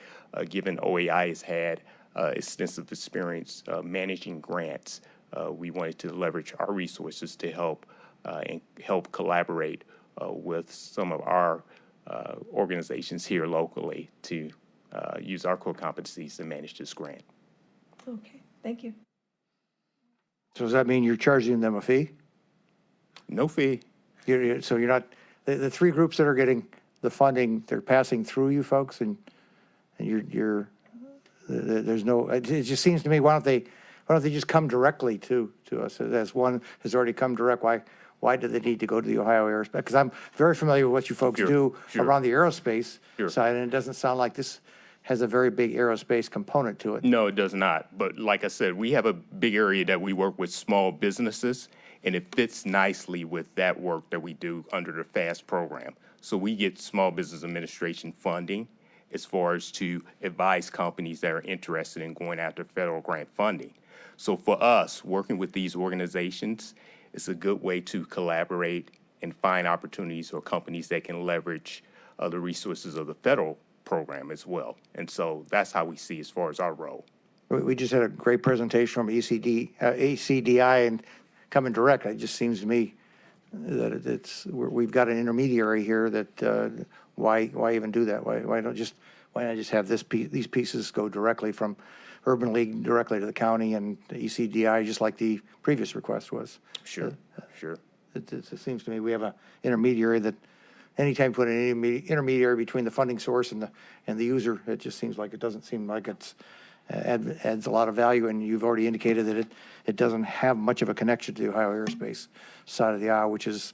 Given OAI has had extensive experience managing grants, we wanted to leverage our resources to help and help collaborate with some of our organizations here locally to use our core competencies to manage this grant. Okay, thank you. So does that mean you're charging them a fee? No fee. So you're not, the three groups that are getting the funding, they're passing through you folks, and there's no, it just seems to me, why don't they just come directly to us? As one has already come direct, why do they need to go to the Ohio Aerospace? Because I'm very familiar with what you folks do around the aerospace side, and it doesn't sound like this has a very big aerospace component to it. No, it does not. But like I said, we have a big area that we work with small businesses, and it fits nicely with that work that we do under the FAST program. So we get Small Business Administration funding as far as to advise companies that are interested in going after federal grant funding. So for us, working with these organizations is a good way to collaborate and find opportunities or companies that can leverage the resources of the federal program as well. And so that's how we see as far as our role. We just had a great presentation from ACDI and coming direct. It just seems to me that we've got an intermediary here that why even do that? Why not just have these pieces go directly from Urban League directly to the county and the ECDI, just like the previous request was? Sure. It seems to me we have an intermediary that anytime you put an intermediary between the funding source and the user, it just seems like it doesn't seem like it's adds a lot of value. And you've already indicated that it doesn't have much of a connection to the Ohio Aerospace side of the aisle, which is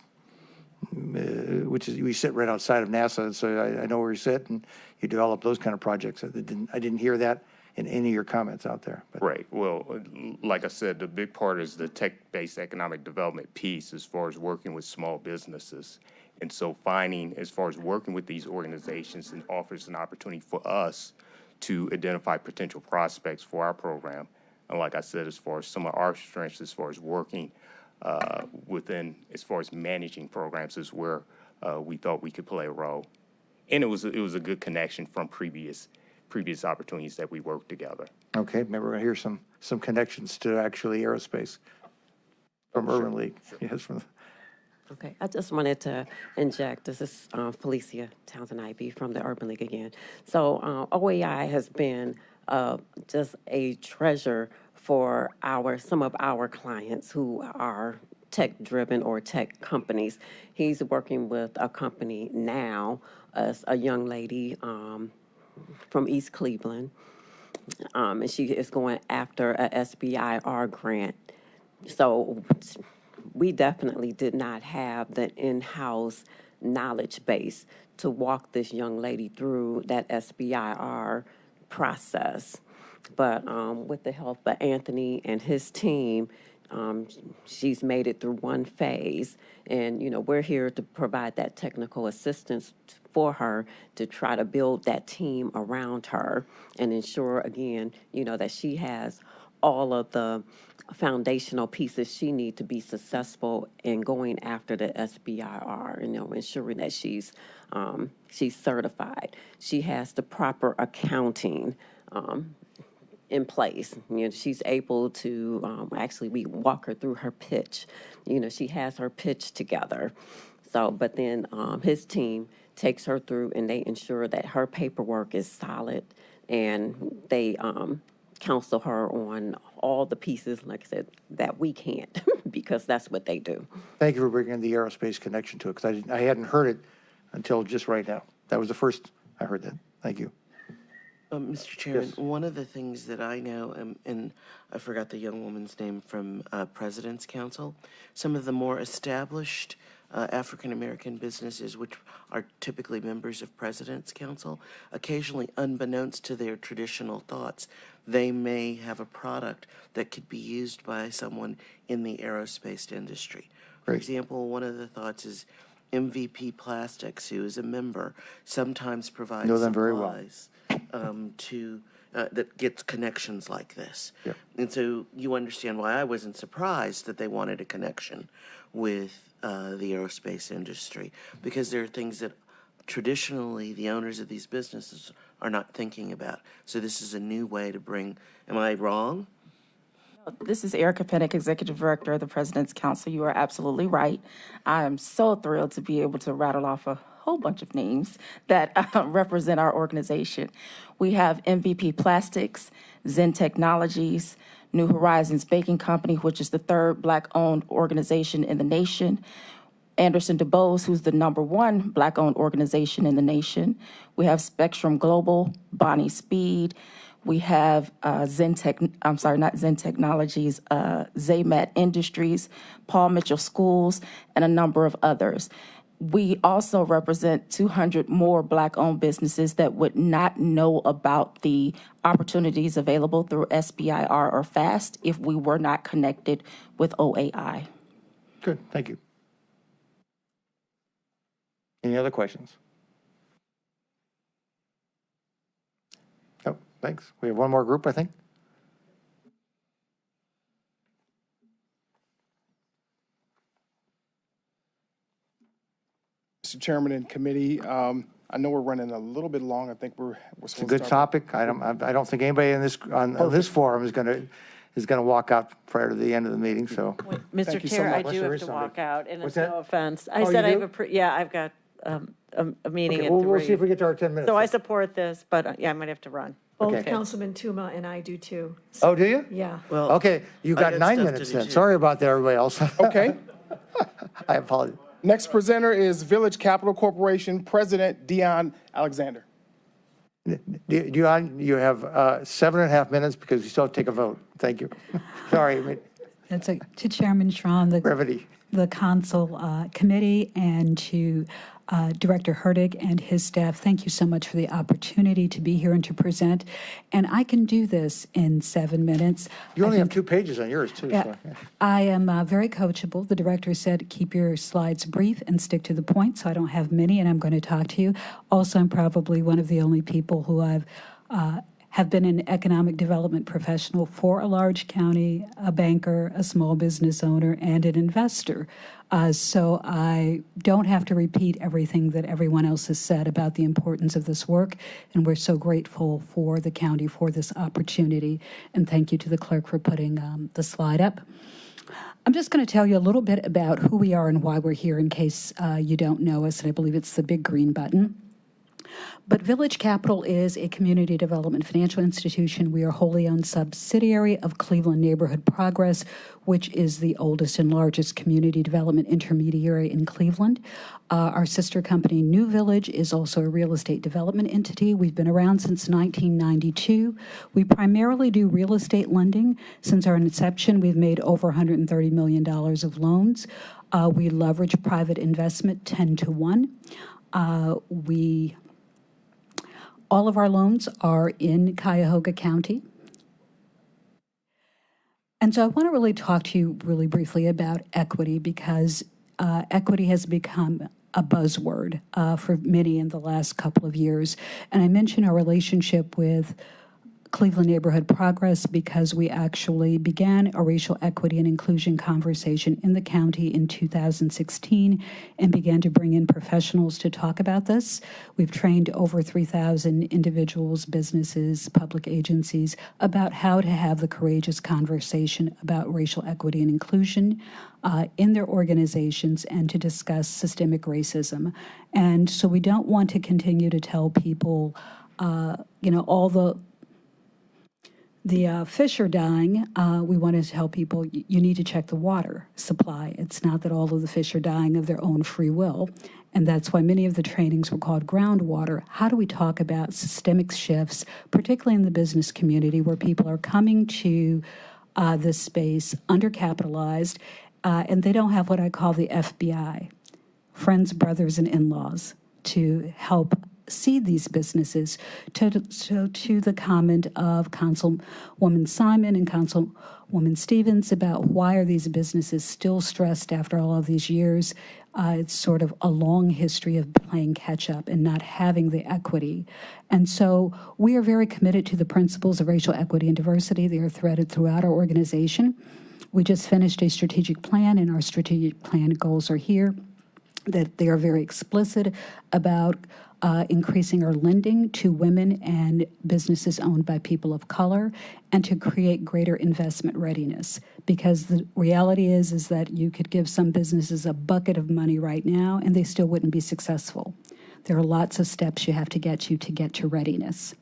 we sit right outside of NASA, so I know where you sit, and you develop those kind of projects. I didn't hear that in any of your comments out there. But. Right. Well, like I said, the big part is the tech-based economic development piece as far as working with small businesses. And so finding, as far as working with these organizations, and offers an opportunity for us to identify potential prospects for our program. And like I said, as far as some of our strengths, as far as working within, as far as managing programs, is where we thought we could play a role. And it was a good connection from previous opportunities that we worked together. Okay, maybe we're gonna hear some connections to actually aerospace from Urban League. Sure. Yes, from. Okay, I just wanted to inject, this is Felicia Townsend-Ivey from the Urban League again. So OAI has been just a treasure for some of our clients who are tech-driven or tech companies. He's working with a company now, a young lady from East Cleveland, and she is going after a SBIR grant So we definitely did not have the in-house knowledge base to walk this young lady through that SBIR process. But with the help of Anthony and his team, she's made it through one phase. And, we're here to provide that technical assistance for her to try to build that team around her and ensure, again, that she has all of the foundational pieces she needs to be successful in going after the SBIR, ensuring that she's certified. She has the proper accounting in place. She's able to, actually, we walk her through her pitch. She has her pitch together. So, but then his team takes her through and they ensure that her paperwork is solid, and they counsel her on all the pieces, like I said, that we can't, because that's what they do. Thank you for bringing the aerospace connection to it, because I hadn't heard it until just right now. That was the first I heard that. Thank you. Mr. Chairman, Yes. one of the things that I know, and I forgot the young woman's name from President's Council, some of the more established African-American businesses, which are typically members of President's Council, occasionally, unbeknownst to their traditional thoughts, they may have a product that could be used by someone in the aerospace industry. For example, one of the thoughts is MVP Plastics, who is a member, sometimes provides Know them very well. supplies that gets connections like this. Yep. And so you understand why I wasn't surprised that they wanted a connection with the aerospace industry, because there are things that traditionally the owners of these businesses are not thinking about. So this is a new way to bring, am I wrong? This is Erica Pennick, Executive Director of the President's Council. You are absolutely right. I am so thrilled to be able to rattle off a whole bunch of names that represent our organization. We have MVP Plastics, Zen Technologies, New Horizons Baking Company, which is the third Black-owned organization in the nation. Anderson DeBose, who's the #1 Black-owned organization in the nation. We have Spectrum Global, Bonnie Speed. We have Zaymat Industries, Paul Mitchell Schools, and a number of others. We also represent 200 more Black-owned businesses that would not know about the opportunities available through SBIR or FAST if we were not connected with OAI. Good, thank you. Any other questions? Oh, thanks. We have one more group, I think. Mr. Chairman and committee, I know we're running a little bit long. I think we're It's a good topic. I don't think anybody in this, on this forum is going to walk out prior to the end of the meeting, so. Mr. Thank you so Chair, I much. do There have is to somebody. walk out, and What's it's that? no offense. Oh, I you said do? I've got a meeting Okay, at 3. we'll see if we get to our 10 minutes. So I support this, but yeah, I might have to run. Both Okay. Councilman Tuma and I do too. Oh, do you? Yeah. Well, Okay, you I got got 9 stuff to minutes do, then. too. Sorry about that, everybody else. Okay. I apologize. Next presenter is Village Capital Corporation President Dion Alexander. You have 7.5 minutes because you still have to take a vote. Thank you. Sorry, That's to Chairman Schramm, brevity. the council committee, and to Director Hertig and his staff. Thank you so much for the opportunity to be here and to present. And I can do this in 7 minutes. You only I have think- 2 pages on yours, too. Yeah, So. I am very coachable. The director said, keep your slides brief and stick to the point, so I don't have many, and I'm going to talk to you. Also, I'm probably one of the only people who have been an economic development professional for a large county, a banker, a small business owner, and an investor. So I don't have to repeat everything that everyone else has said about the importance of this work, and we're so grateful for the county for this opportunity. And thank you to the clerk for putting the slide up. I'm just going to tell you a little bit about who we are and why we're here in case you don't know us, and I believe it's the big green button. But Village Capital is a community development financial institution. We are a wholly owned subsidiary of Cleveland Neighborhood Progress, which is the oldest and largest community development intermediary in Cleveland. Our sister company, New Village, is also a real estate development entity. We've been around since 1992. We primarily do real estate lending. Since our inception, we've made over $130 million of loans. We leverage private investment 10 to 1. All of our loans are in Cuyahoga County. And so I want to really talk to you really briefly about equity, because equity has become a buzzword for many in the last couple of years. And I mention our relationship with Cleveland Neighborhood Progress because we actually began a racial equity and inclusion conversation in the county in 2016 and began to bring in professionals to talk about this. We've trained over 3,000 individuals, businesses, public agencies about how to have the courageous conversation about racial equity and inclusion in their organizations and to discuss systemic racism. And so we don't want to continue to tell people, all the fish are dying. We want to tell people you need to check the water supply. It's not that all of the fish are dying of their own free will. And that's why many of the trainings were called groundwater. How do we talk about systemic shifts, particularly in the business community where people are coming to this space undercapitalized, and they don't have what I call the FBI, friends, brothers, and in-laws, to help seed these businesses. To the comment of Councilwoman Simon and Councilwoman Stevens about why are these businesses still stressed after all of these years, it's sort of a long history of playing catch up and not having the equity. And so we are very committed to the principles of racial equity and diversity. They are threaded throughout our organization. We just finished a strategic plan, and our strategic plan goals are here, that they are very explicit about increasing our lending to women and businesses owned by people of color, and to create greater investment readiness. Because the reality is that you could give some businesses a bucket of money right now and they still wouldn't be successful. There are lots of steps you have to get to readiness.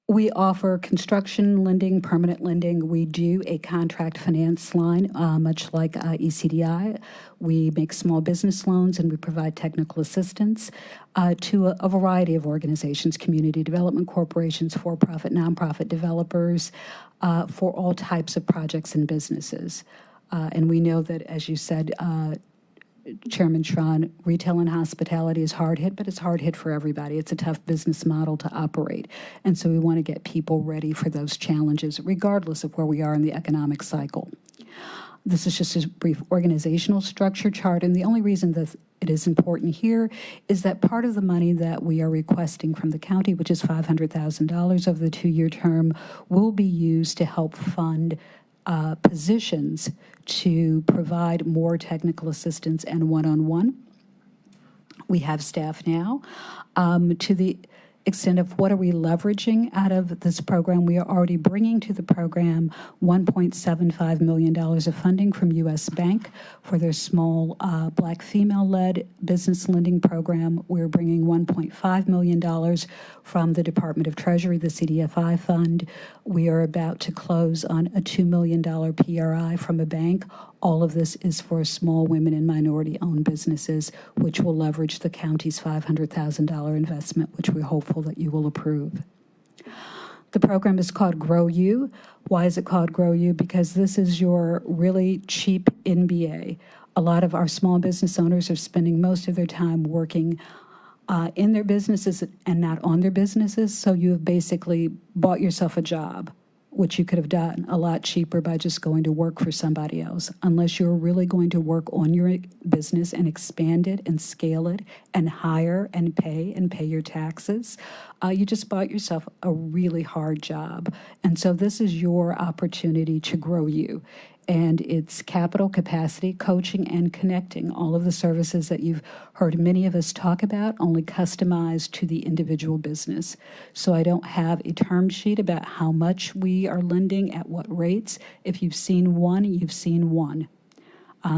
We offer construction lending, permanent lending. We do a contract finance line, much like ECDI. We make small business loans, and we provide technical assistance to a variety of organizations, community development corporations, for-profit, nonprofit developers, for all types of projects and businesses. And we know that, as you said, Chairman Schron, retail and hospitality is hard hit, but it's hard hit for everybody. It's a tough business model to operate. And so we want to get people ready for those challenges, regardless of where we are in the economic cycle. This is just a brief organizational structure chart. And the only reason that it is important here is that part of the money that we are requesting from the county, which is $500,000 over the 2-year term, will be used to help fund positions to provide more technical assistance and one-on-one. We have staff now. To the extent of what are we leveraging out of this program, we are already bringing to the program $1.75 million of funding from U.S. Bank for their small Black female-led business lending program. We're bringing $1.5 million from the Department of Treasury, the CDFI fund. We are about to close on a $2 million PRI from a bank. All of this is for small women and minority-owned businesses, which will leverage the county's $500,000 investment, which we're hopeful that you will approve. The program is called Grow You. Why is it called Grow You? Because this is your really cheap MBA. A lot of our small business owners are spending most of their time working in their businesses and not on their businesses, so you have basically bought yourself a job, which you could have done a lot cheaper by just going to work for somebody else. Unless you're really going to work on your business and expand it and scale it and hire and pay your taxes, you just bought yourself a really hard job. And so this is your opportunity to grow you. And it's capital, capacity, coaching, and connecting, all of the services that you've heard many of us talk about, only customized to the individual business. So I don't have a term sheet about how much we are lending at what rates. If you've seen one, you've seen one.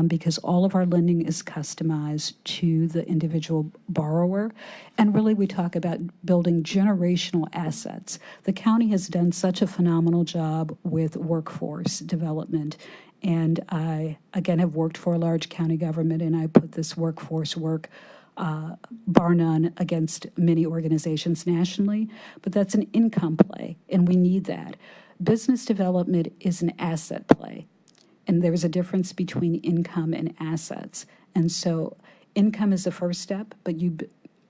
because all of our lending is customized to the individual borrower. And really, we talk about building generational assets. The county has done such a phenomenal job with workforce development. And I, again, have worked for a large county government, and I put this workforce work bar none against many organizations nationally, but that's an income play, and we need that. Business development is an asset play, and there's a difference between income and assets. And so income is the first step, but you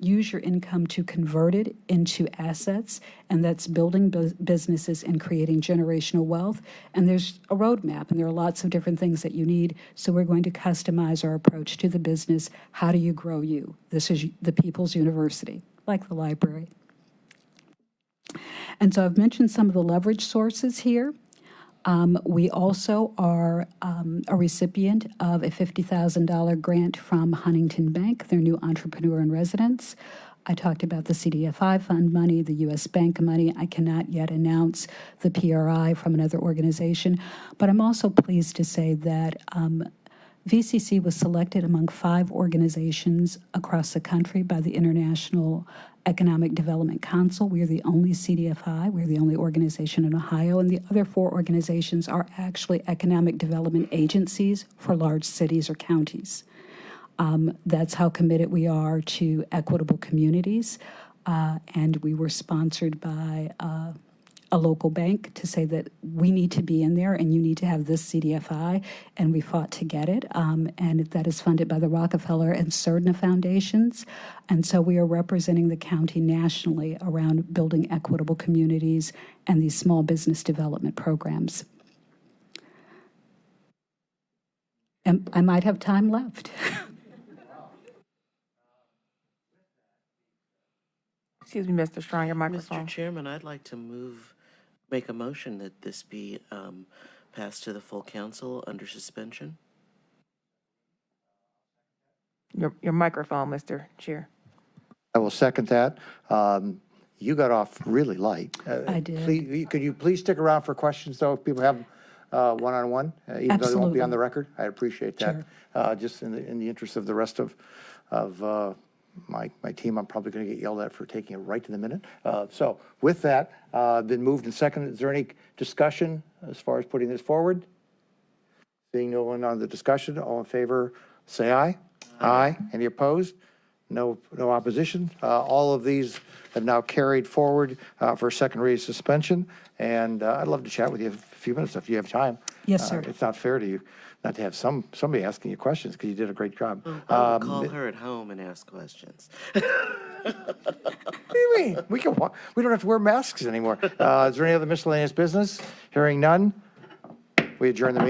use your income to convert it into assets, and that's building businesses and creating generational wealth. And there's a roadmap, and there are lots of different things that you need. So we're going to customize our approach to the business. How do you grow you? This is the People's University, like the library. And so I've mentioned some of the leverage sources here. We also are a recipient of a $50,000 grant from Huntington Bank, their new entrepreneur in residence. I talked about the CDFI fund money, the U.S. Bank money. I cannot yet announce the PRI from another organization, but I'm also pleased to say that VCC was selected among 5 organizations across the country by the International Economic Development Council. We are the only CDFI. We're the only organization in Ohio, and the other 4 organizations are actually economic development agencies for large cities or counties. That's how committed we are to equitable communities, and we were sponsored by a local bank to say that we need to be in there and you need to have this CDFI, and we fought to get it, and that is funded by the Rockefeller and Cerdna Foundations. And so we are representing the county nationally around building equitable communities and these small business development programs. And I might have time left. Excuse me, Mr. Strong, your microphone. Mr. Chairman, I'd like to make a motion that this be passed to the full council under suspension. Your microphone, Mr. Chair. I will second that. You got off really light. I did. Could you please stick around for questions, though, if people have one-on-one, even though they won't be on the record? I appreciate that. Sure. Just in the interest of the rest of my team, I'm probably going to get yelled at for taking it right to the minute. So with that, been moved and seconded. Is there any discussion as far as putting this forward? Seeing no one on the discussion, all in favor, say aye. Aye. Any opposed? No opposition. All of these have now carried forward for second reading suspension. And I'd love to chat with you a few minutes if you have time. Yes, sir. It's not fair to you not to have somebody asking you questions because you did a great job. I'll call her at home and ask questions. What do you mean? We don't have to wear masks anymore. Is there any other miscellaneous business? Hearing none, we adjourn the meeting.